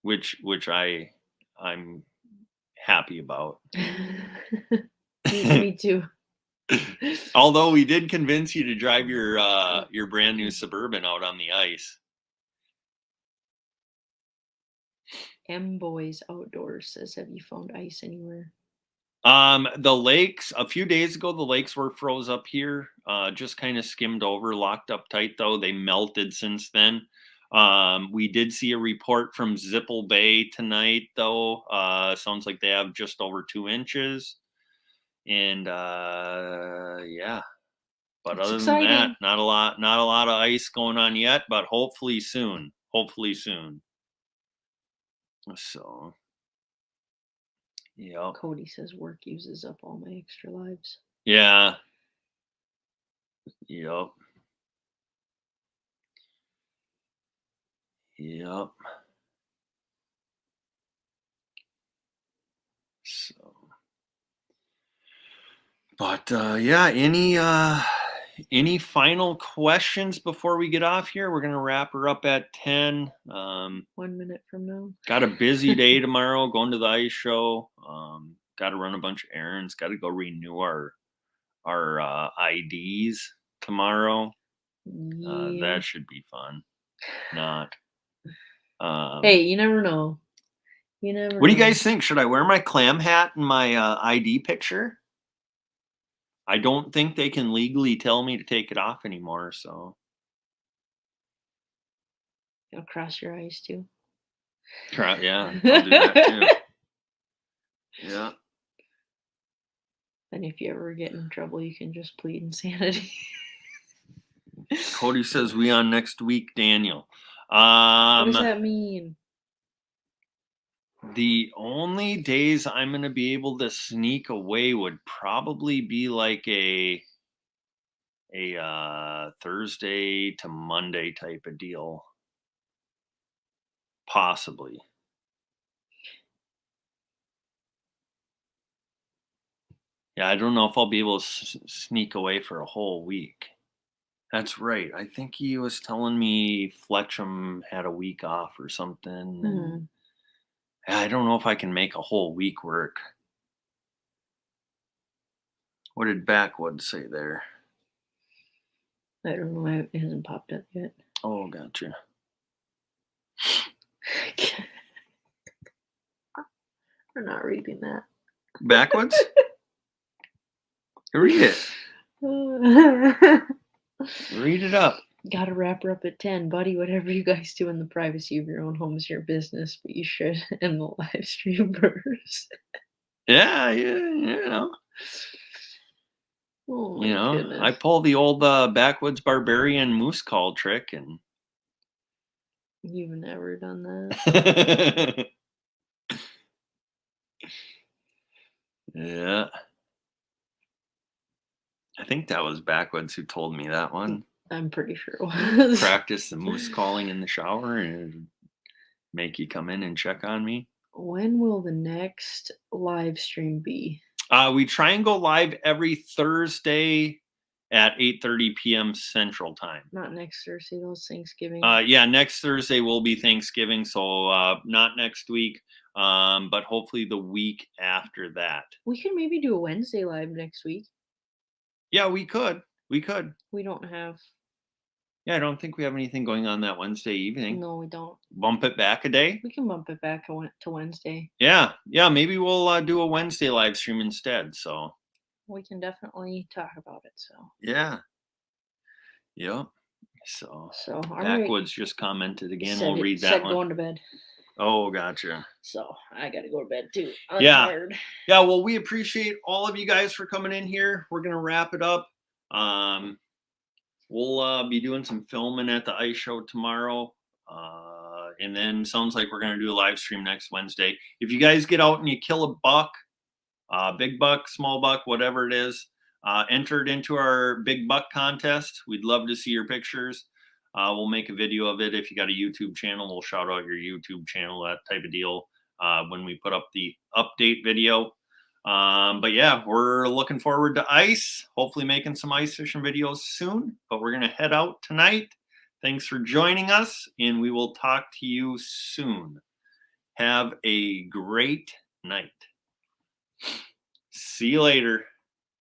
Which I'm happy about. Me too. Although we did convince you to drive your brand new Suburban out on the ice. Boys Outdoors says, have you found ice anywhere? The lakes, a few days ago, the lakes were froze up here. Just kind of skimmed over, locked up tight though. They melted since then. We did see a report from Zipple Bay tonight though. Sounds like they have just over 2 inches. And yeah. But That's other exciting. than that, not a lot of ice going on yet, but hopefully soon. So yeah. Cody says work uses up all my extra lives. Yeah. Yep. Yep. So, but yeah, any final questions before we get off here? We're gonna wrap her up at 10. 1 minute from now. Got a busy day tomorrow, going to the ice show. Got to run a bunch of errands. Got to go renew our IDs tomorrow. Yeah. That should be fun. Not. Hey, you never know. What do you guys think? Should I wear my clam hat and my ID picture? I don't think they can legally tell me to take it off anymore, so. You'll cross your eyes too. Yeah, I'll do that too. Yeah. And if you ever get in trouble, you can just plead insanity. Cody says we on next week, Daniel. What does that mean? The only days I'm going to be able to sneak away would probably be like a Thursday to Monday type of deal. Possibly. Yeah, I don't know if I'll be able to sneak away for a whole week. That's right. I think he was telling me Fletcham had a week off or something. Mhm. I don't know if I can make a whole week work. What did Backwoods say there? I don't know. It hasn't popped up yet. Oh, gotcha. We're not reading that. Backwoods? Read it. Read it up. Gotta wrap her up at 10. Buddy, whatever you guys do in the privacy of your own home is your business, but you should end the live stream first. Yeah, you know. Oh, You know, goodness. I pull the old Backwoods Barbarian moose call trick, and You've never done that. Yeah. I think that was Backwoods who told me that one. I'm pretty sure it was. Practice the moose calling in the shower and make you come in and check on me. When will the next live stream be? We try and go live every Thursday at 8:30 p.m. Central Time. Not next Thursday, those Thanksgiving. Yeah, next Thursday will be Thanksgiving, so not next week, but hopefully the week after that. We can maybe do a Wednesday live next week. Yeah, we could. We don't have. Yeah, I don't think we have anything going on that Wednesday evening. No, we don't. Bump it back a day? We can bump it back to Wednesday. Yeah, maybe we'll do a Wednesday live stream instead, so. We can definitely talk about it, so. Yeah. Yep. So all Backwoods right. just commented again. We'll read that one. Going to bed. Oh, gotcha. So I got to go to bed too. I'm tired. Yeah, well, we appreciate all of you guys for coming in here. We're going to wrap it up. We'll be doing some filming at the ice show tomorrow. And then sounds like we're going to do a live stream next Wednesday. If you guys get out and you kill a buck, big buck, small buck, whatever it is, entered into our big buck contest. We'd love to see your pictures. We'll make a video of it. If you got a YouTube channel, we'll shout out your YouTube channel, that type of deal, when we put up the update video. But yeah, we're looking forward to ice, hopefully making some ice fishing videos soon, but we're going to head out tonight. Thanks for joining us, and we will talk to you soon. Have a great night. See you later.